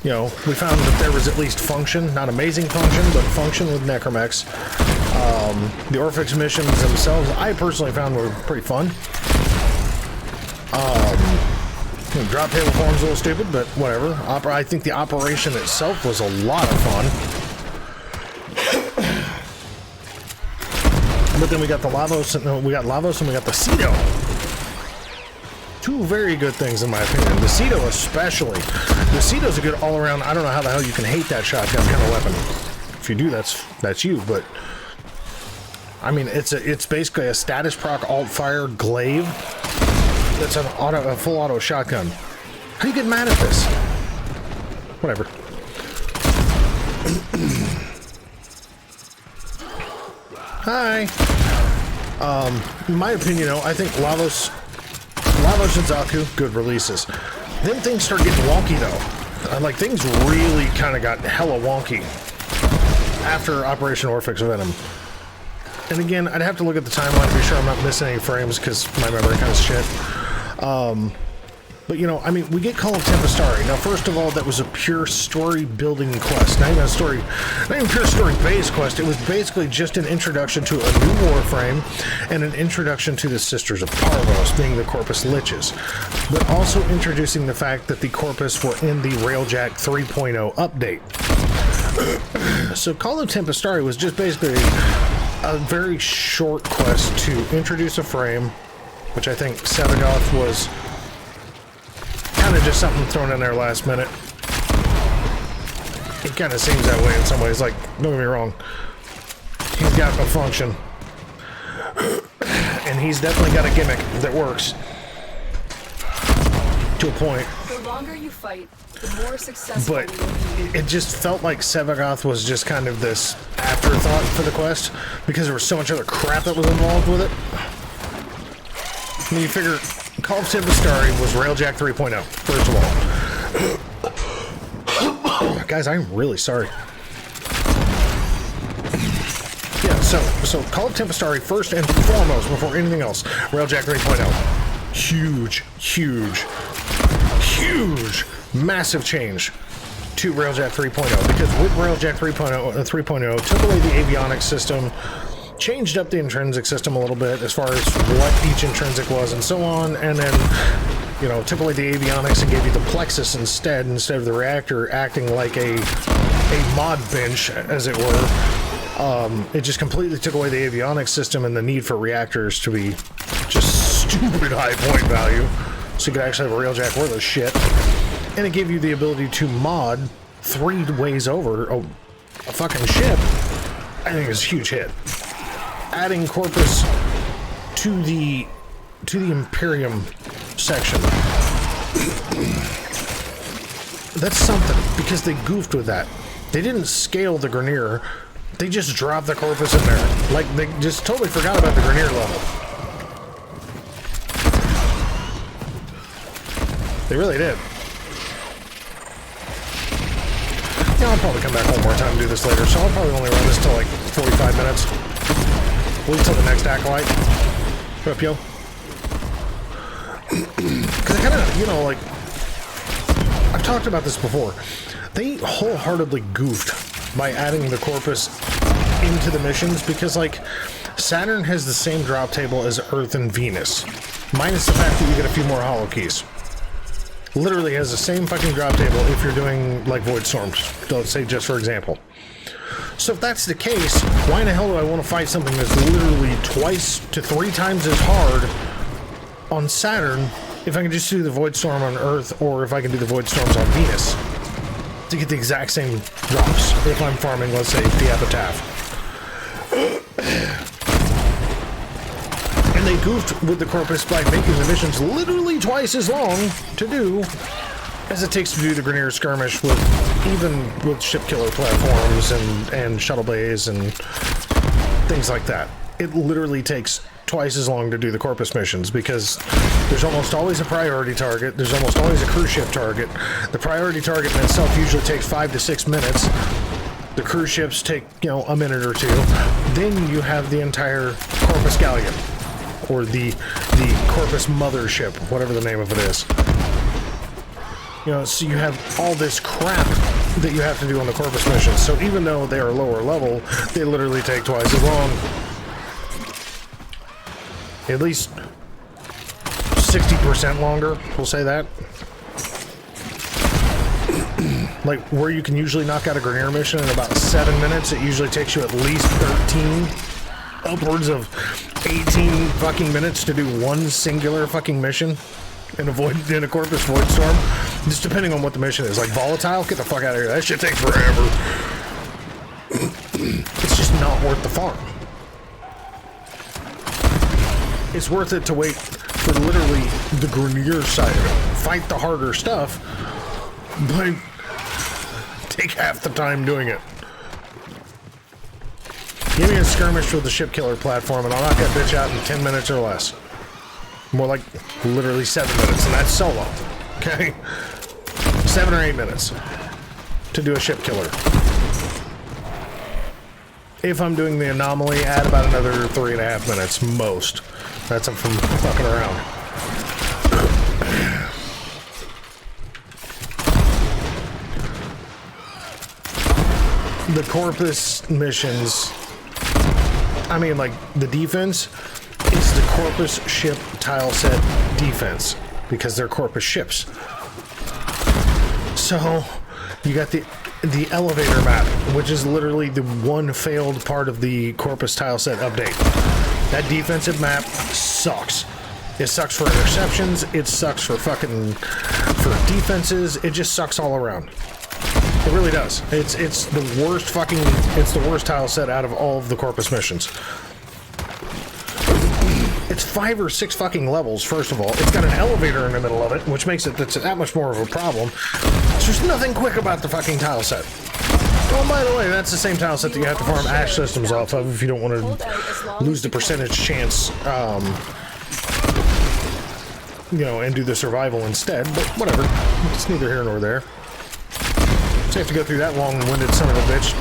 You know, we found that there was at least function, not amazing function, but function with Necromex. The Orphex missions themselves, I personally found were pretty fun. Drop table form's a little stupid, but whatever. I think the operation itself was a lot of fun. But then we got the Lavos, and we got the Cedo. Two very good things in my opinion. The Cedo especially. The Cedo's a good all-around. I don't know how the hell you can hate that shotgun kind of weapon. If you do, that's you. But I mean, it's basically a status proc alt fire glaive. That's a full auto shotgun. How do you get mad at this? Whatever. Hi. In my opinion, though, I think Lavos and Zaku, good releases. Then things start getting wonky, though. Like, things really kind of got hella wonky after Operation Orphex Venom. And again, I'd have to look at the timeline to be sure I'm not missing any frames, because my memory kind of shit. But, you know, I mean, we get Call of Tempestari. Now, first of all, that was a pure story-building quest. Not even pure story-based quest. It was basically just an introduction to a new Warframe and an introduction to the Sisters of Parvos, being the Corpus Liches. But also introducing the fact that the Corpus were in the Railjack 3.0 update. So Call of Tempestari was just basically a very short quest to introduce a frame, which I think Sevagoth was kind of just something thrown in there last minute. It kind of seems that way in some ways. Like, don't get me wrong, he's got a function, and he's definitely got a gimmick that works to a point. The longer you fight, the more successful But you will be. it just felt like Sevagoth was just kind of this afterthought for the quest, because there was so much other crap that was involved with it. I mean, you figure Call of Tempestari was Railjack 3.0, first of all. Guys, I'm really sorry. Yeah, so Call of Tempestari first and foremost, before anything else, Railjack 3.0. Huge, massive change to Railjack 3.0, because with Railjack 3.0 took away the avionics system, changed up the intrinsic system a little bit as far as what each intrinsic was and so on, and then, you know, took away the avionics and gave you the plexus instead of the reactor acting like a mod bench, as it were. It just completely took away the avionics system and the need for reactors to be just stupid high point value, so you could actually have a Railjack worth of shit. And it gave you the ability to mod 3 ways over a fucking ship. I think it's a huge hit. Adding Corpus to the Imperium section. That's something, because they goofed with that. They didn't scale the Grineer. They just dropped the Corpus in there. Like, they just totally forgot about the Grineer level. They really did. Yeah, I'll probably come back one more time and do this later, so I'll probably only run this till like 45 minutes. Wait till the next Acolyte. What up, yo? Because I kind of, you know, like, I've talked about this before. They wholeheartedly goofed by adding the Corpus into the missions, because, like, Saturn has the same drop table as Earth and Venus, minus the fact that you get a few more holo keys. Literally has the same fucking drop table if you're doing, like, Void Storms, let's say, just for example. So if that's the case, why in the hell do I want to fight something that's literally 2 to 3 times as hard on Saturn if I can just do the Void Storm on Earth, or if I can do the Void Storms on Venus to get the exact same drops if I'm farming, let's say, the Epitaph. And they goofed with the Corpus by making the missions literally twice as long to do as it takes to do the Grineer skirmish, even with ship killer platforms and shuttle bays and things like that. It literally takes twice as long to do the Corpus missions, because there's almost always a priority target, there's almost always a cruise ship target. The priority target in itself usually takes 5 to 6 minutes. The cruise ships take, you know, a minute or 2. Then you have the entire Corpus Galleon, or the Corpus Mothership, whatever the name of it is. You know, so you have all this crap that you have to do on the Corpus missions. So even though they are lower level, they literally take twice as long. At least 60% longer, we'll say that. Like, where you can usually knock out a Grenier mission in about 7 minutes, it usually takes you at least 13, upwards of 18 fucking minutes to do one singular fucking mission in a Corpus Void Storm. Just depending on what the mission is. Like, Volatile, get the fuck out of here. That shit takes forever. It's just not worth the farm. It's worth it to wait for literally the Grenier side of it. Fight the harder stuff, but take half the time doing it. Give me a skirmish with the ship killer platform and I'll knock that bitch out in 10 minutes or less. More like literally 7 minutes, and that's solo. Okay? 7 or 8 minutes to do a ship killer. If I'm doing the anomaly, add about another 3.5 minutes, most. That's from fucking around. The Corpus missions, I mean, like, the defense is the Corpus ship tile set defense, because they're Corpus ships. So, you got the elevator map, which is literally the one failed part of the Corpus tile set update. That defensive map sucks. It sucks for interceptions, it sucks for defenses, it just sucks all around. It really does. It's the worst tile set out of all of the Corpus missions. It's 5 or 6 fucking levels, first of all. It's got an elevator in the middle of it, which makes it that much more of a problem. There's nothing quick about the fucking tile set. Oh, by the way, that's the same tile set that you have to farm ash systems off of if you don't want to lose the percentage chance, you know, and do the survival instead, but whatever. It's neither here nor there. So you have to go through that long-winded son of a bitch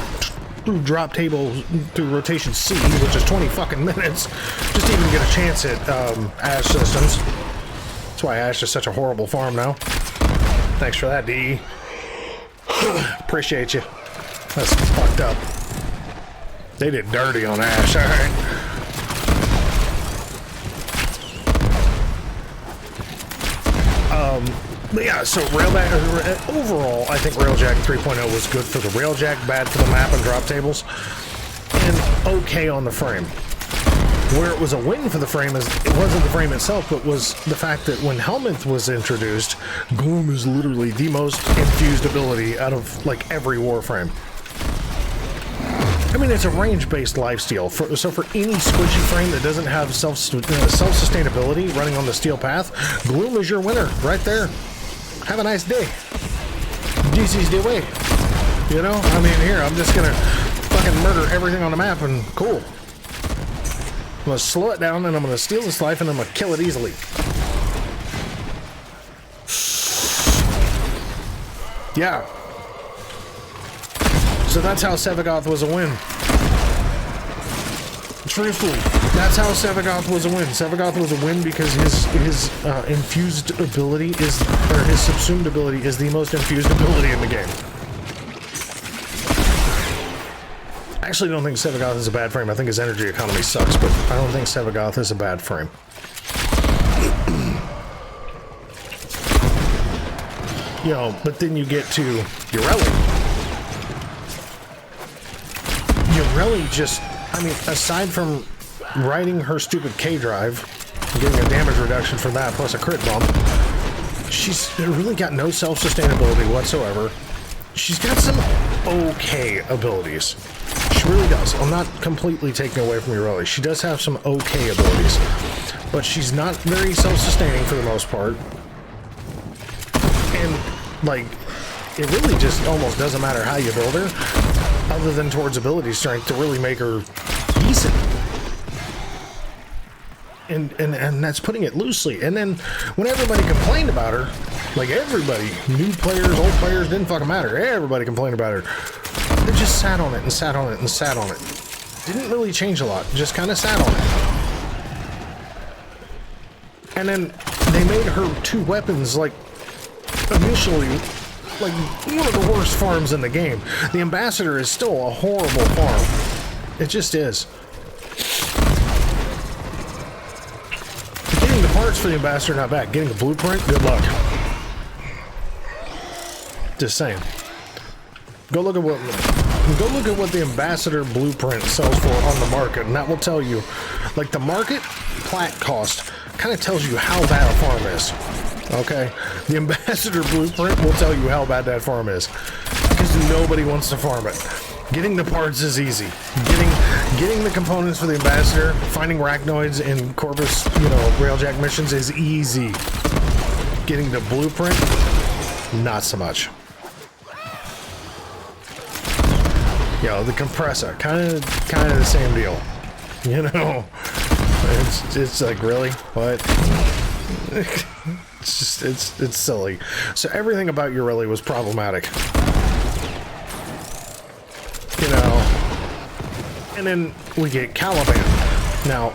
through drop table through rotation C, which is 20 fucking minutes, just to even get a chance at ash systems. That's why ash is such a horrible farm now. Thanks for that, DE. Appreciate you. That's fucked up. They did dirty on ash, alright. But yeah, so Railjack, overall, I think Railjack 3.0 was good for the Railjack, bad for the map and drop tables, and okay on the frame. Where it was a win for the frame is, it wasn't the frame itself, but was the fact that when Helminth was introduced, Gloom is literally the most infused ability out of, like, every Warframe. I mean, it's a range-based lifesteal, so for any squishy frame that doesn't have self-sustainability running on the steel path, Gloom is your winner, right there. Have a nice day. GC's the way. You know? I mean, here, I'm just gonna fucking murder everything on the map and cool. I'm gonna slow it down and I'm gonna steal this life and I'm gonna kill it easily. Yeah. So that's how Sevagoth was a win. Truthfully, that's how Sevagoth was a win. Sevagoth was a win because his infused ability is, or his subsumed ability is the most infused ability in the game. I actually don't think Sevagoth is a bad frame. I think his energy economy sucks, but I don't think Sevagoth is a bad frame. You know, but then you get to Ureli. Ureli just, I mean, aside from riding her stupid K drive, getting a damage reduction from that, plus a crit bump, she's really got no self-sustainability whatsoever. She's got some okay abilities. She really does. I'm not completely taking away from Ureli. She does have some okay abilities, but she's not very self-sustaining for the most part. And, like, it really just almost doesn't matter how you build her, other than towards ability strength, to really make her decent. And that's putting it loosely. And then when everybody complained about her, like everybody, new players, old players, didn't fucking matter. Everybody complained about her. They just sat on it and sat on it and sat on it. Didn't really change a lot, just kind of sat on it. And then they made her two weapons, like, initially like one of the worst farms in the game. The Ambassador is still a horrible farm. It just is. Getting the parts for the Ambassador, not bad. Getting the blueprint, good luck. Just saying. Go look at what the Ambassador blueprint sells for on the market, and that will tell you, like, the market plat cost kind of tells you how bad a farm is. Okay, the Ambassador blueprint will tell you how bad that farm is, because nobody wants to farm it. Getting the parts is easy. Getting the components for the Ambassador, finding Arachnoids in Corvus, you know, Railjack missions is easy. Getting the blueprint, not so much. You know, the compressor, kind of the same deal. You know, it's like, really, what? It's silly. So everything about Ureli was problematic. You know, and then we get Caliban. Now,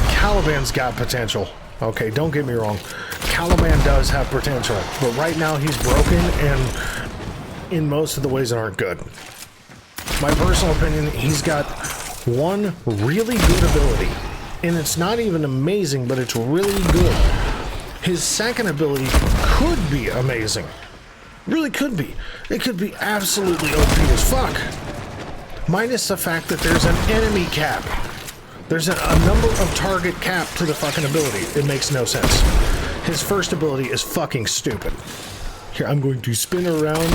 Caliban's got potential. Okay, don't get me wrong. Caliban does have potential, but right now he's broken and in most of the ways that aren't good. My personal opinion, he's got one really good ability, and it's not even amazing, but it's really good. His second ability could be amazing. Really could be. It could be absolutely OP as fuck. Minus the fact that there's an enemy cap. There's a number of target cap to the fucking ability. It makes no sense. His first ability is fucking stupid. Here, I'm going to spin around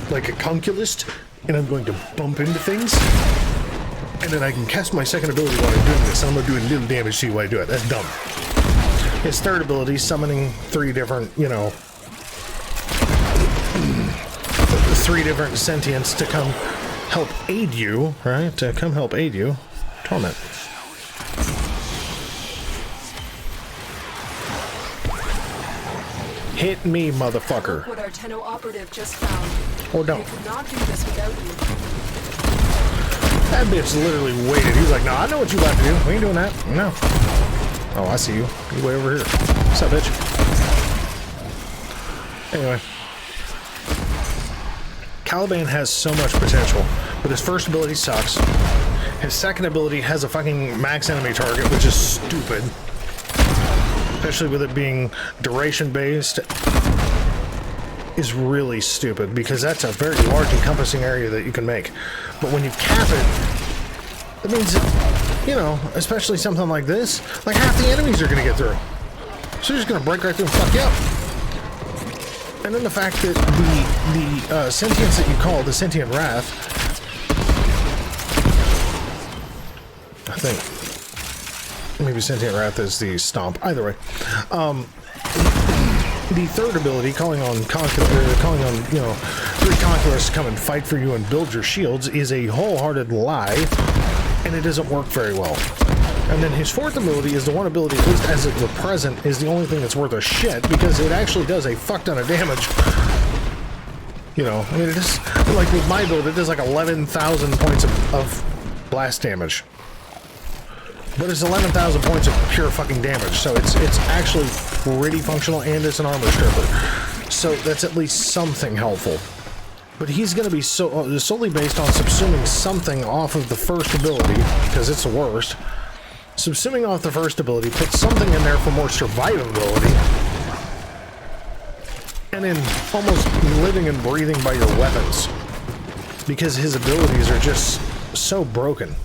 like a conculist, and I'm going to bump into things, and then I can cast my second ability while I'm doing this. I'm going to do a little damage to you while I do it. That's dumb. His third ability, summoning three different, you know, three different sentients to come help aid you, right? To come help aid you. Torment. Hit me, motherfucker. Look what our Tenno operative just found. Or don't. We could not do this without you. That bitch literally waited. He was like, "No, I know what you about to do. We ain't doing that. No." Oh, I see you. You way over here. What's up, bitch? Anyway. Caliban has so much potential, but his first ability sucks. His second ability has a fucking max enemy target, which is stupid. Especially with it being duration-based, is really stupid, because that's a very large encompassing area that you can make. But when you cap it, that means that, you know, especially something like this, like half the enemies are going to get through. So you're just going to break right through and fuck you up. And then the fact that the sentients that you call the Sentient Wrath, I think, maybe Sentient Wrath is the Stomp. Either way, the third ability, calling on you know, three Conquerors to come and fight for you and build your shields, is a wholehearted lie, and it doesn't work very well. And then his fourth ability is the one ability, at least as of the present, is the only thing that's worth a shit, because it actually does a fuck ton of damage. You know, I mean, it is, like with my build, it does like 11,000 points of blast damage. But it's 11,000 points of pure fucking damage, so it's actually pretty functional, and it's an armor stripper. So that's at least something helpful. But he's going to be solely based on subsuming something off of the first ability, because it's the worst. Subsuming off the first ability, put something in there for more survivability, and then almost living and breathing by your weapons, because his abilities are just so broken.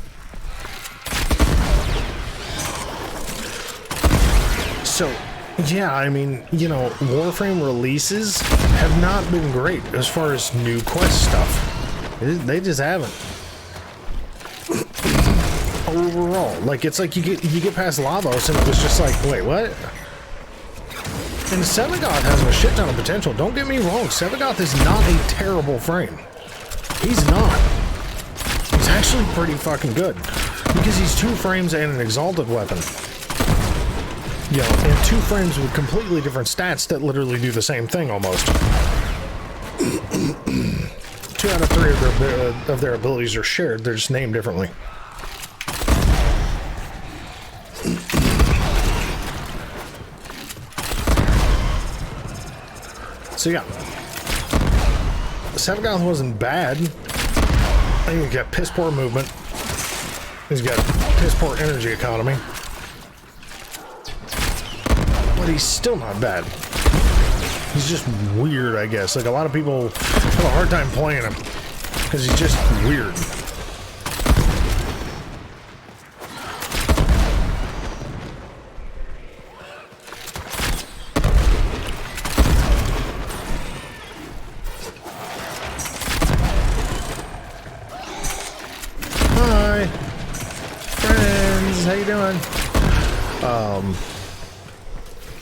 So, yeah, I mean, you know, Warframe releases have not been great as far as new quest stuff. They just haven't. Overall, like, it's like you get past Lavos and it was just like, wait, what? And Sevagoth has a shit ton of potential. Don't get me wrong, Sevagoth is not a terrible frame. He's not. He's actually pretty fucking good, because he's 2 frames and an exalted weapon. You know, and 2 frames with completely different stats that literally do the same thing almost. 2 out of 3 of their abilities are shared. They're just named differently. So yeah, Sabagoth wasn't bad. I think he's got piss poor movement. He's got piss poor energy economy. But he's still not bad. He's just weird, I guess. Like, a lot of people have a hard time playing him because he's just weird. Hi, friends. How you doing?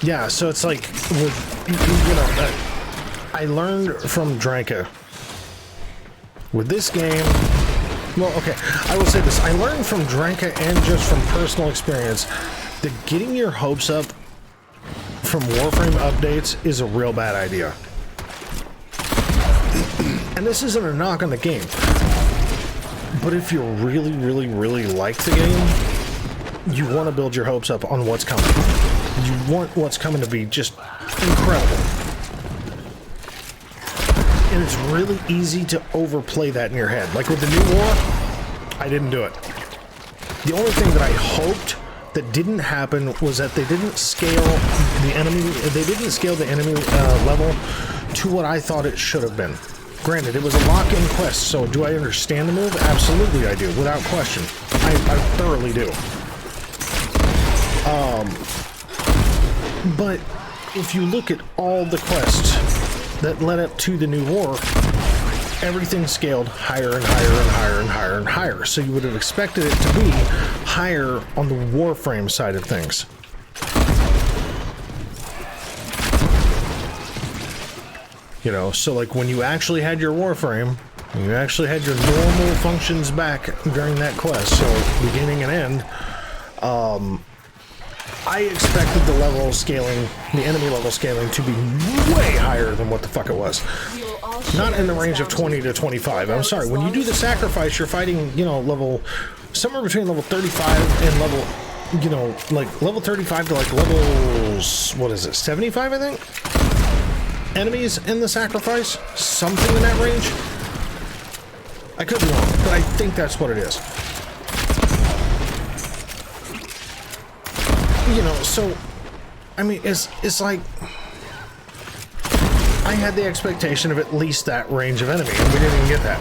Yeah, so it's like, I learned from Dranka. With this game, well, okay, I will say this. I learned from Dranka and just from personal experience that getting your hopes up from Warframe updates is a real bad idea. And this isn't a knock on the game. But if you really, really, really like the game, you want to build your hopes up on what's coming. You want what's coming to be just incredible. And it's really easy to overplay that in your head. Like with the new war, I didn't do it. The only thing that I hoped that didn't happen was that they didn't scale the enemy, level to what I thought it should have been. Granted, it was a lock-in quest, so do I understand the move? Absolutely I do, without question. I thoroughly do. But if you look at all the quests that led up to the new war, everything scaled higher and higher and higher and higher and higher. So you would have expected it to be higher on the Warframe side of things. You know, so like when you actually had your Warframe, you actually had your normal functions back during that quest, so beginning and end, I expected the level scaling, the enemy level scaling, to be way higher than what the fuck it was. Not in the range of 20 to 25. I'm sorry, when you do the sacrifice, you're fighting, you know, somewhere between level 35 and level, you know, like level 35 to like levels, what is it, 75, I think? Enemies in the sacrifice? Something in that range? I could be wrong, but I think that's what it is. You know, so, I mean, it's like, I had the expectation of at least that range of enemy, and we didn't even get that.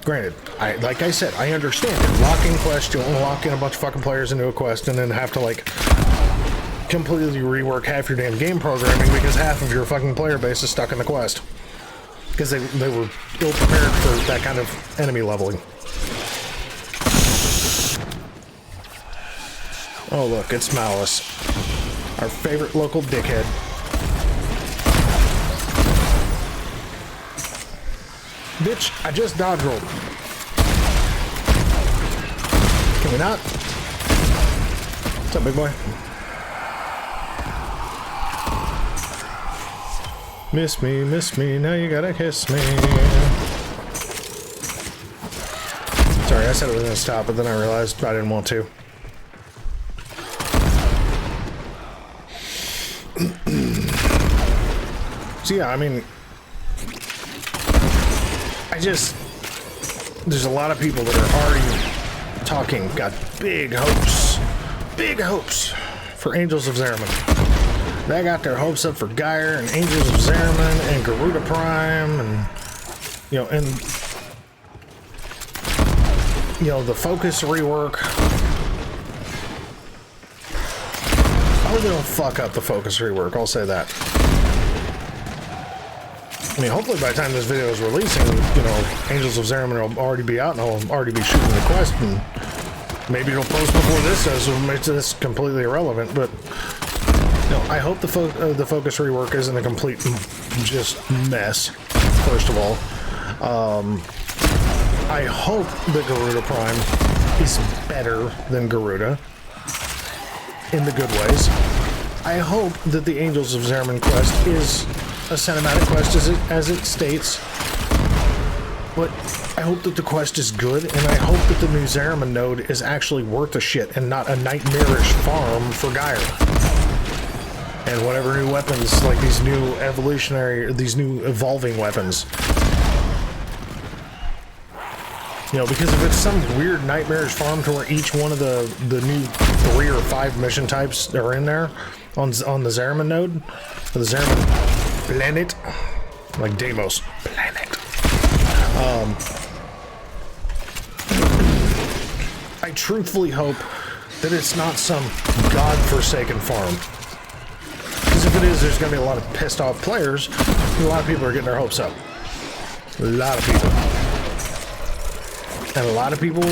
Granted, like I said, I understand it. Lock-in quest, you only lock in a bunch of fucking players into a quest, and then have to, like, completely rework half your damn game programming because half of your fucking player base is stuck in the quest. Because they were ill-prepared for that kind of enemy leveling. Oh look, it's Malice. Our favorite local dickhead. Bitch, I just dodge rolled. Can we not? What's up, big boy? Miss me, now you gotta kiss me. Sorry, I said it was gonna stop, but then I realized I didn't want to. So yeah, I mean, there's a lot of people that are already talking, got big hopes for Angels of Zariman. They got their hopes up for Gyre and Angels of Zariman and Garuda Prime and, you know, the focus rework. I hope they don't fuck up the focus rework, I'll say that. I mean, hopefully by the time this video is releasing, you know, Angels of Zariman will already be out and I'll already be shooting the quest, and maybe it'll post before this does, so it makes this completely irrelevant, but no, I hope the focus rework isn't a complete just mess, first of all. I hope the Garuda Prime is better than Garuda, in the good ways. I hope that the Angels of Zariman quest is a cinematic quest as it states, but I hope that the quest is good, and I hope that the new Zariman node is actually worth a shit and not a nightmarish farm for Gyre. And whatever new weapons, like these new evolving weapons, You know, because if it's some weird nightmarish farm to where each one of the new 3 or 5 mission types are in there on the Zariman node, or the Zariman planet, like Deimos planet. I truthfully hope that it's not some godforsaken farm. Because if it is, there's going to be a lot of pissed off players, and a lot of people are getting their hopes up. A lot of people. And a lot of people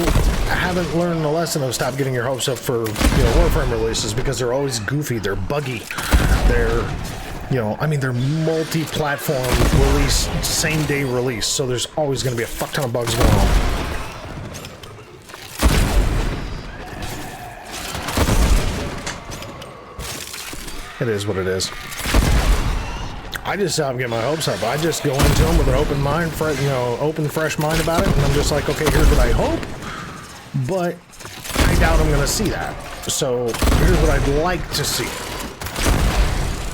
haven't learned the lesson of stop getting your hopes up for, Warframe releases, because they're always goofy, they're buggy, they're, I mean, they're multi-platform release, same-day release, so there's always going to be a fuck ton of bugs going on. It is what it is. I just stop getting my hopes up. I just go into them with an open mind, open, fresh mind about it, and I'm just like, okay, here's what I hope, but I doubt I'm going to see that. So here's what I'd like to see.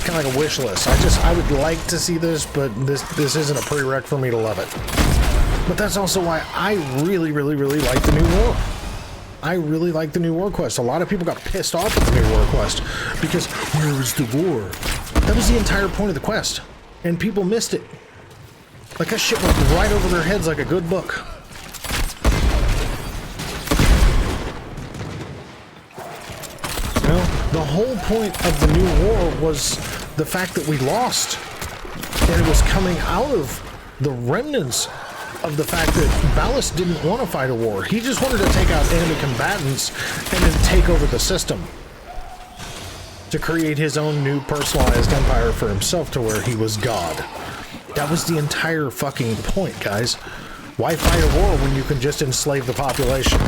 Kind of like a wish list. I would like to see this, but this isn't a prereq for me to love it. But that's also why I really, really, really like the new war. I really like the new war quest. A lot of people got pissed off at the new war quest because where was the war? That was the entire point of the quest, and people missed it. Like, that shit went right over their heads like a good book. The whole point of the new war was the fact that we lost, and it was coming out of the remnants of the fact that Valis didn't want to fight a war. He just wanted to take out enemy combatants and then take over the system, to create his own new personalized empire for himself to where he was God. That was the entire fucking point, guys. Why fight a war when you can just enslave the population?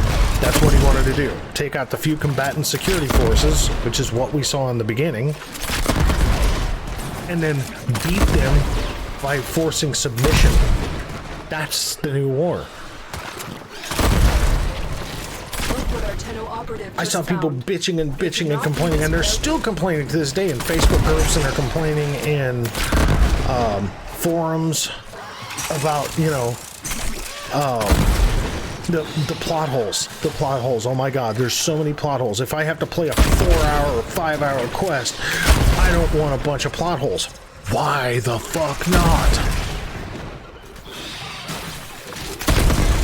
That's what he wanted to do. Take out the few combatant security forces, which is what we saw in the beginning, and then beat them by forcing submission. That's the new war. I saw people bitching and bitching and complaining, and they're still complaining to this day in Facebook groups, and they're complaining in forums about, the plot holes. The plot holes. Oh my god, there's so many plot holes. If I have to play a 4-hour or 5-hour quest, I don't want a bunch of plot holes. Why the fuck not?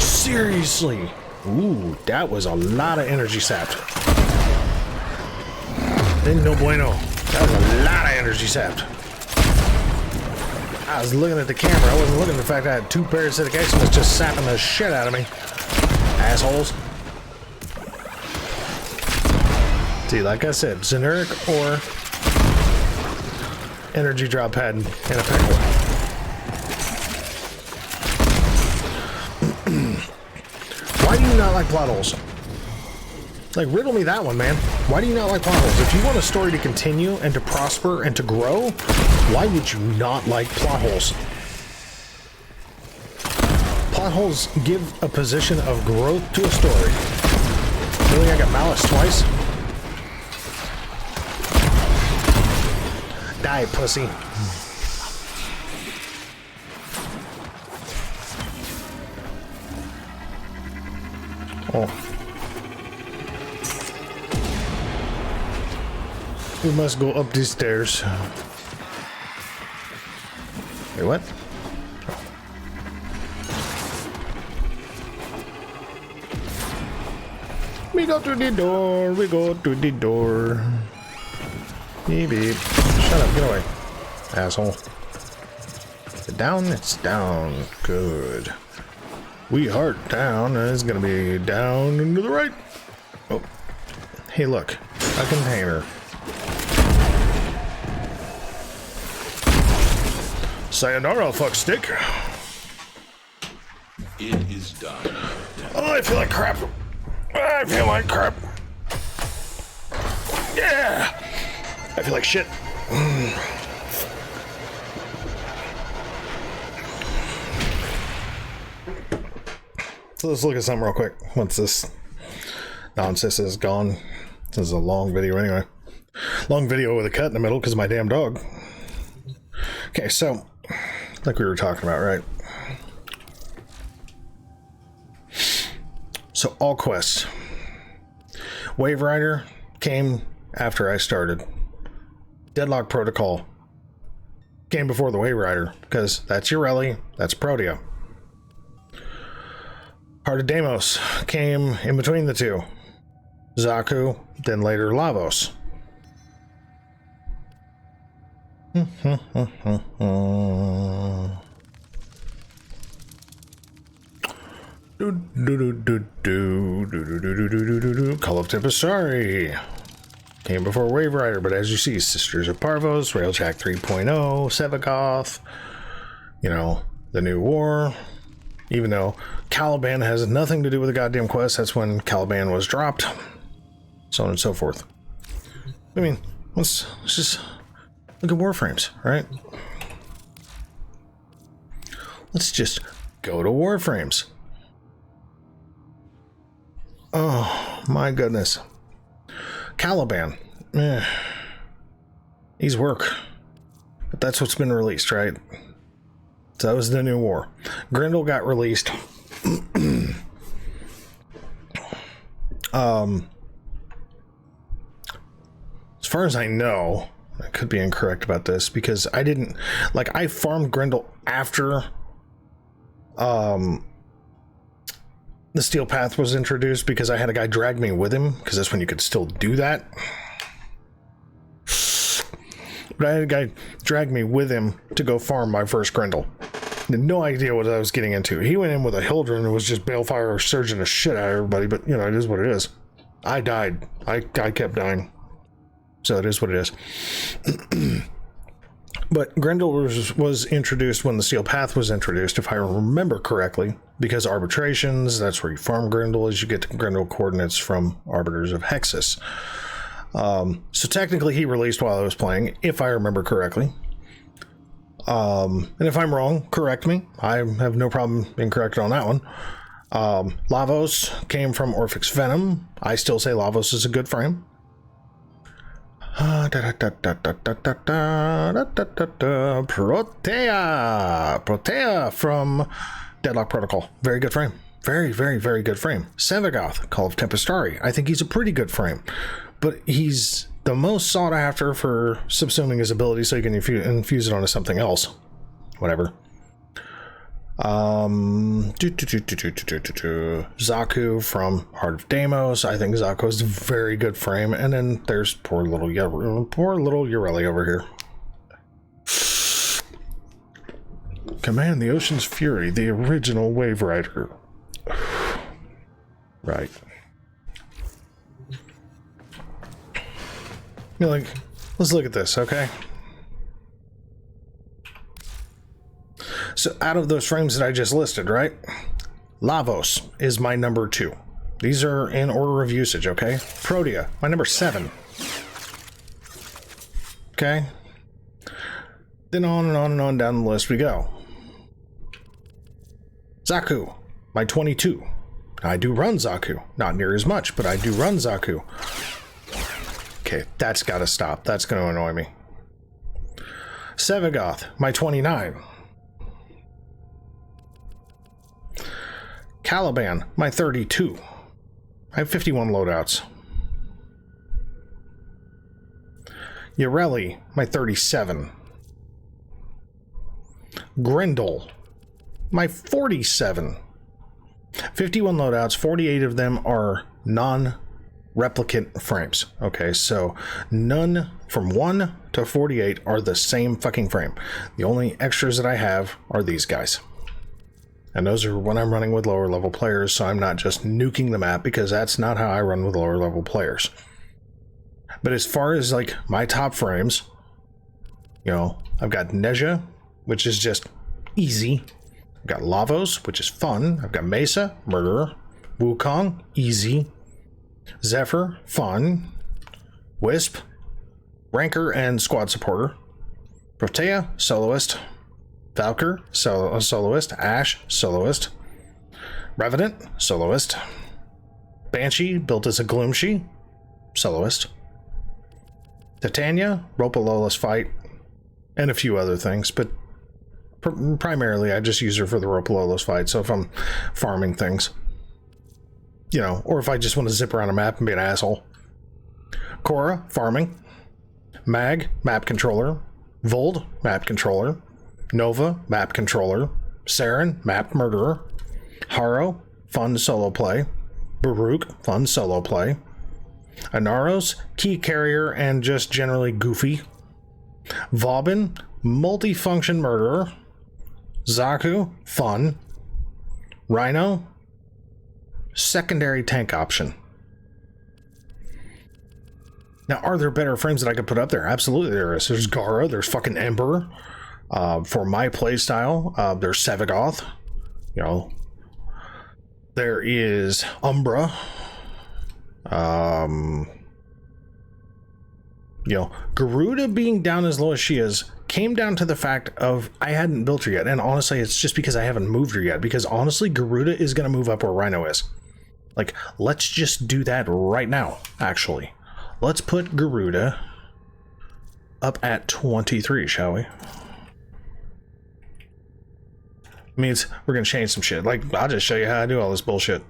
Seriously. Ooh, that was a lot of energy sapped. Ain't no bueno. That was a lot of energy sapped. I was looking at the camera. I wasn't looking at the fact I had 2 parasitic Xmas just sapping the shit out of me. Assholes. See, like I said, generic or energy drop pad and a pickle. Why do you not like plot holes? Like, riddle me that one, man. Why do you not like plot holes? If you want a story to continue and to prosper and to grow, why would you not like plot holes? Plot holes give a position of growth to a story. Really, I got malice twice? Die, pussy. Oh. We must go up these stairs. Wait, what? We go to the door, we go to the door. Beep beep. Shut up, get away. Asshole. Is it down? It's down. Good. We heart down, and it's gonna be down and to the right. Oh. Hey, look. A container. Sayonara, fuck stick. It is done. Oh, I feel like crap. I feel like crap. Yeah. I feel like shit. So let's look at something real quick. Once this nonsense is gone. This is a long video anyway. Long video with a cut in the middle because of my damn dog. Okay, so like we were talking about, right? So all quests. Wave Rider came after I started. Deadlock Protocol came before the Wave Rider, because that's Ureli, that's Protea. Heart of Deimos came in between the two. Zaku, then later Lavos. Call of Tempestari came before Wave Rider, but as you see, Sisters of Parvos, Railjack 3.0, Sevagoth, you know, the new war. Even though Caliban has nothing to do with the goddamn quest, that's when Caliban was dropped. So on and so forth. I mean, let's just look at Warframes, right? Let's just go to Warframes. Oh, my goodness. Caliban. He's work. But that's what's been released, right? So that was the new war. Grendel got released. As far as I know, I could be incorrect about this because I didn't, like, I farmed Grendel after the Steel Path was introduced because I had a guy drag me with him because that's when you could still do that. But I had a guy drag me with him to go farm my first Grendel. Had no idea what I was getting into. He went in with a Hildren and was just Balefire surging the shit out of everybody, but you know, it is what it is. I died. I kept dying. So it is what it is. But Grendel was introduced when the Steel Path was introduced, if I remember correctly, because arbitrations, that's where you farm Grendel, as you get the Grendel coordinates from Arbiters of Hexus. So technically he released while I was playing, if I remember correctly. And if I'm wrong, correct me. I have no problem being corrected on that one. Lavos came from Orphix Venom. I still say Lavos is a good frame. Protea from Deadlock Protocol. Very good frame. Very, very, very good frame. Sevagoth, Call of Tempestari. I think he's a pretty good frame. But he's the most sought after for subsuming his ability so you can infuse it onto something else. Whatever. Zaku from Heart of Deimos. I think Zaku's a very good frame. And then there's poor little Ureli over here. Command the Ocean's Fury, the original Wave Rider. Right. You're like, let's look at this, okay? So out of those frames that I just listed, right? Lavos is my number 2. These are in order of usage, okay? Protea, my number 7. Okay? Then on and on and on down the list we go. Zaku, my 22. I do run Zaku. Not near as much, but I do run Zaku. Okay, that's gotta stop. That's gonna annoy me. Sevagoth, my 29. Caliban, my 32. I have 51 loadouts. Ureli, my 37. Grendel, my 47. 51 loadouts, 48 of them are non-replicant frames. Okay, so none from 1 to 48 are the same fucking frame. The only extras that I have are these guys. And those are when I'm running with lower level players, so I'm not just nuking the map, because that's not how I run with lower level players. But as far as like my top frames, you know, I've got Nezha, which is just easy. I've got Lavos, which is fun. I've got Mesa, Murderer. Wukong, easy. Zephyr, fun. Wisp, Ranker and Squad Supporter. Protea, Soloist. Valkyr, Soloist. Ashe, Soloist. Revenant, Soloist. Banshee, built as a Gloomshi, Soloist. Titania, Rope a Lola's Fight, and a few other things, but primarily I just use her for the Rope a Lola's Fight, so if I'm farming things. you know, or if I just want to zip around a map and be an asshole. Cora, farming. Mag, map controller. Vold, map controller. Nova, map controller. Saren, map murderer. Haro, fun solo play. Baruch, fun solo play. Anaros, key carrier and just generally goofy. Vauban, multi-function murderer. Zaku, fun. Rhino, secondary tank option. Now, are there better frames that I could put up there? Absolutely there is. There's Gara, there's fucking Ember. For my playstyle, there's Sevagoth. You know, there is Umbra. You know, Garuda being down as low as she is came down to the fact of I hadn't built her yet. And honestly, it's just because I haven't moved her yet. Because honestly, Garuda is going to move up where Rhino is. Like, let's just do that right now, actually. Let's put Garuda up at 23, shall we? Means we're going to change some shit. Like, I'll just show you how I do all this bullshit.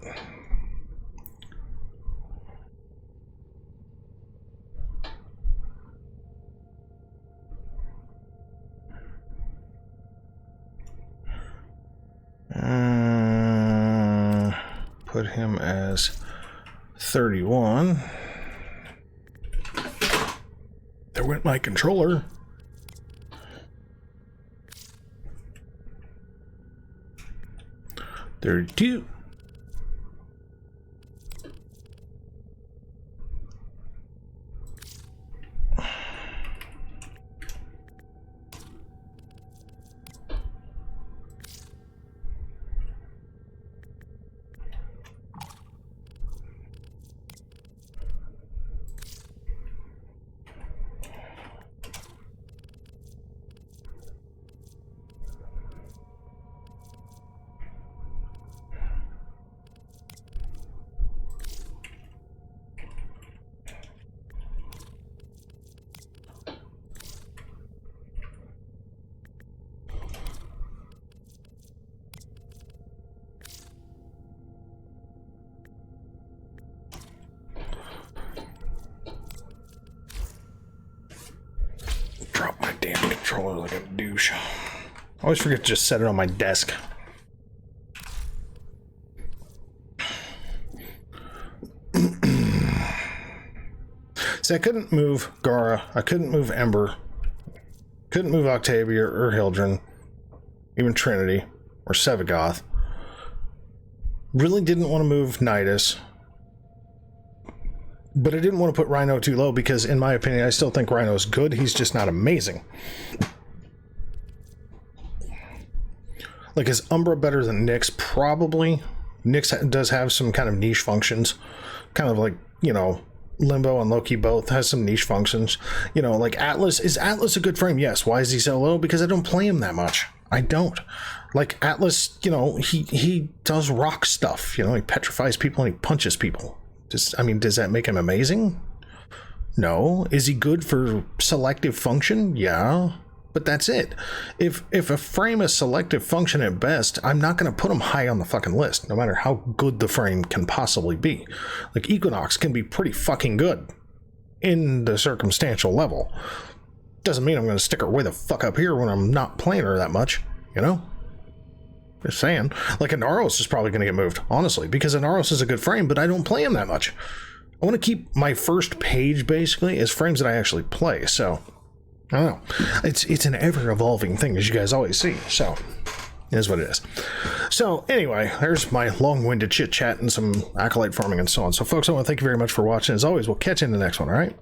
Put him as 31. There went my controller. There you go. Drop my damn controller like a douche. I always forget to just set it on my desk. See, I couldn't move Gara, I couldn't move Ember, couldn't move Octavia or Hildren, even Trinity or Sevagoth. Really didn't want to move Nidus. But I didn't want to put Rhino too low because, in my opinion, I still think Rhino's good. He's just not amazing. Like, is Umbra better than Nyx? Probably. Nyx does have some kind of niche functions. Kind of like, you know, Limbo and Loki both has some niche functions. You know, like Atlas. Is Atlas a good frame? Yes. Why is he so low? Because I don't play him that much. I don't. Like, Atlas, you know, he does rock stuff. You know, he petrifies people and he punches people. I mean, does that make him amazing? No. Is he good for selective function? Yeah. But that's it. If a frame is selective function at best, I'm not going to put him high on the fucking list, no matter how good the frame can possibly be. Like, Equinox can be pretty fucking good in the circumstantial level. Doesn't mean I'm going to stick her way the fuck up here when I'm not playing her that much, you know? Just saying. Like, Anaros is probably going to get moved, honestly, because Anaros is a good frame, but I don't play him that much. I want to keep my first page, basically, as frames that I actually play, so I don't know. It's an ever-evolving thing, as you guys always see, so it is what it is. So, anyway, there's my long-winded chit-chat and some Acolyte Farming and so on. So, folks, I want to thank you very much for watching. As always, we'll catch you in the next one, all right?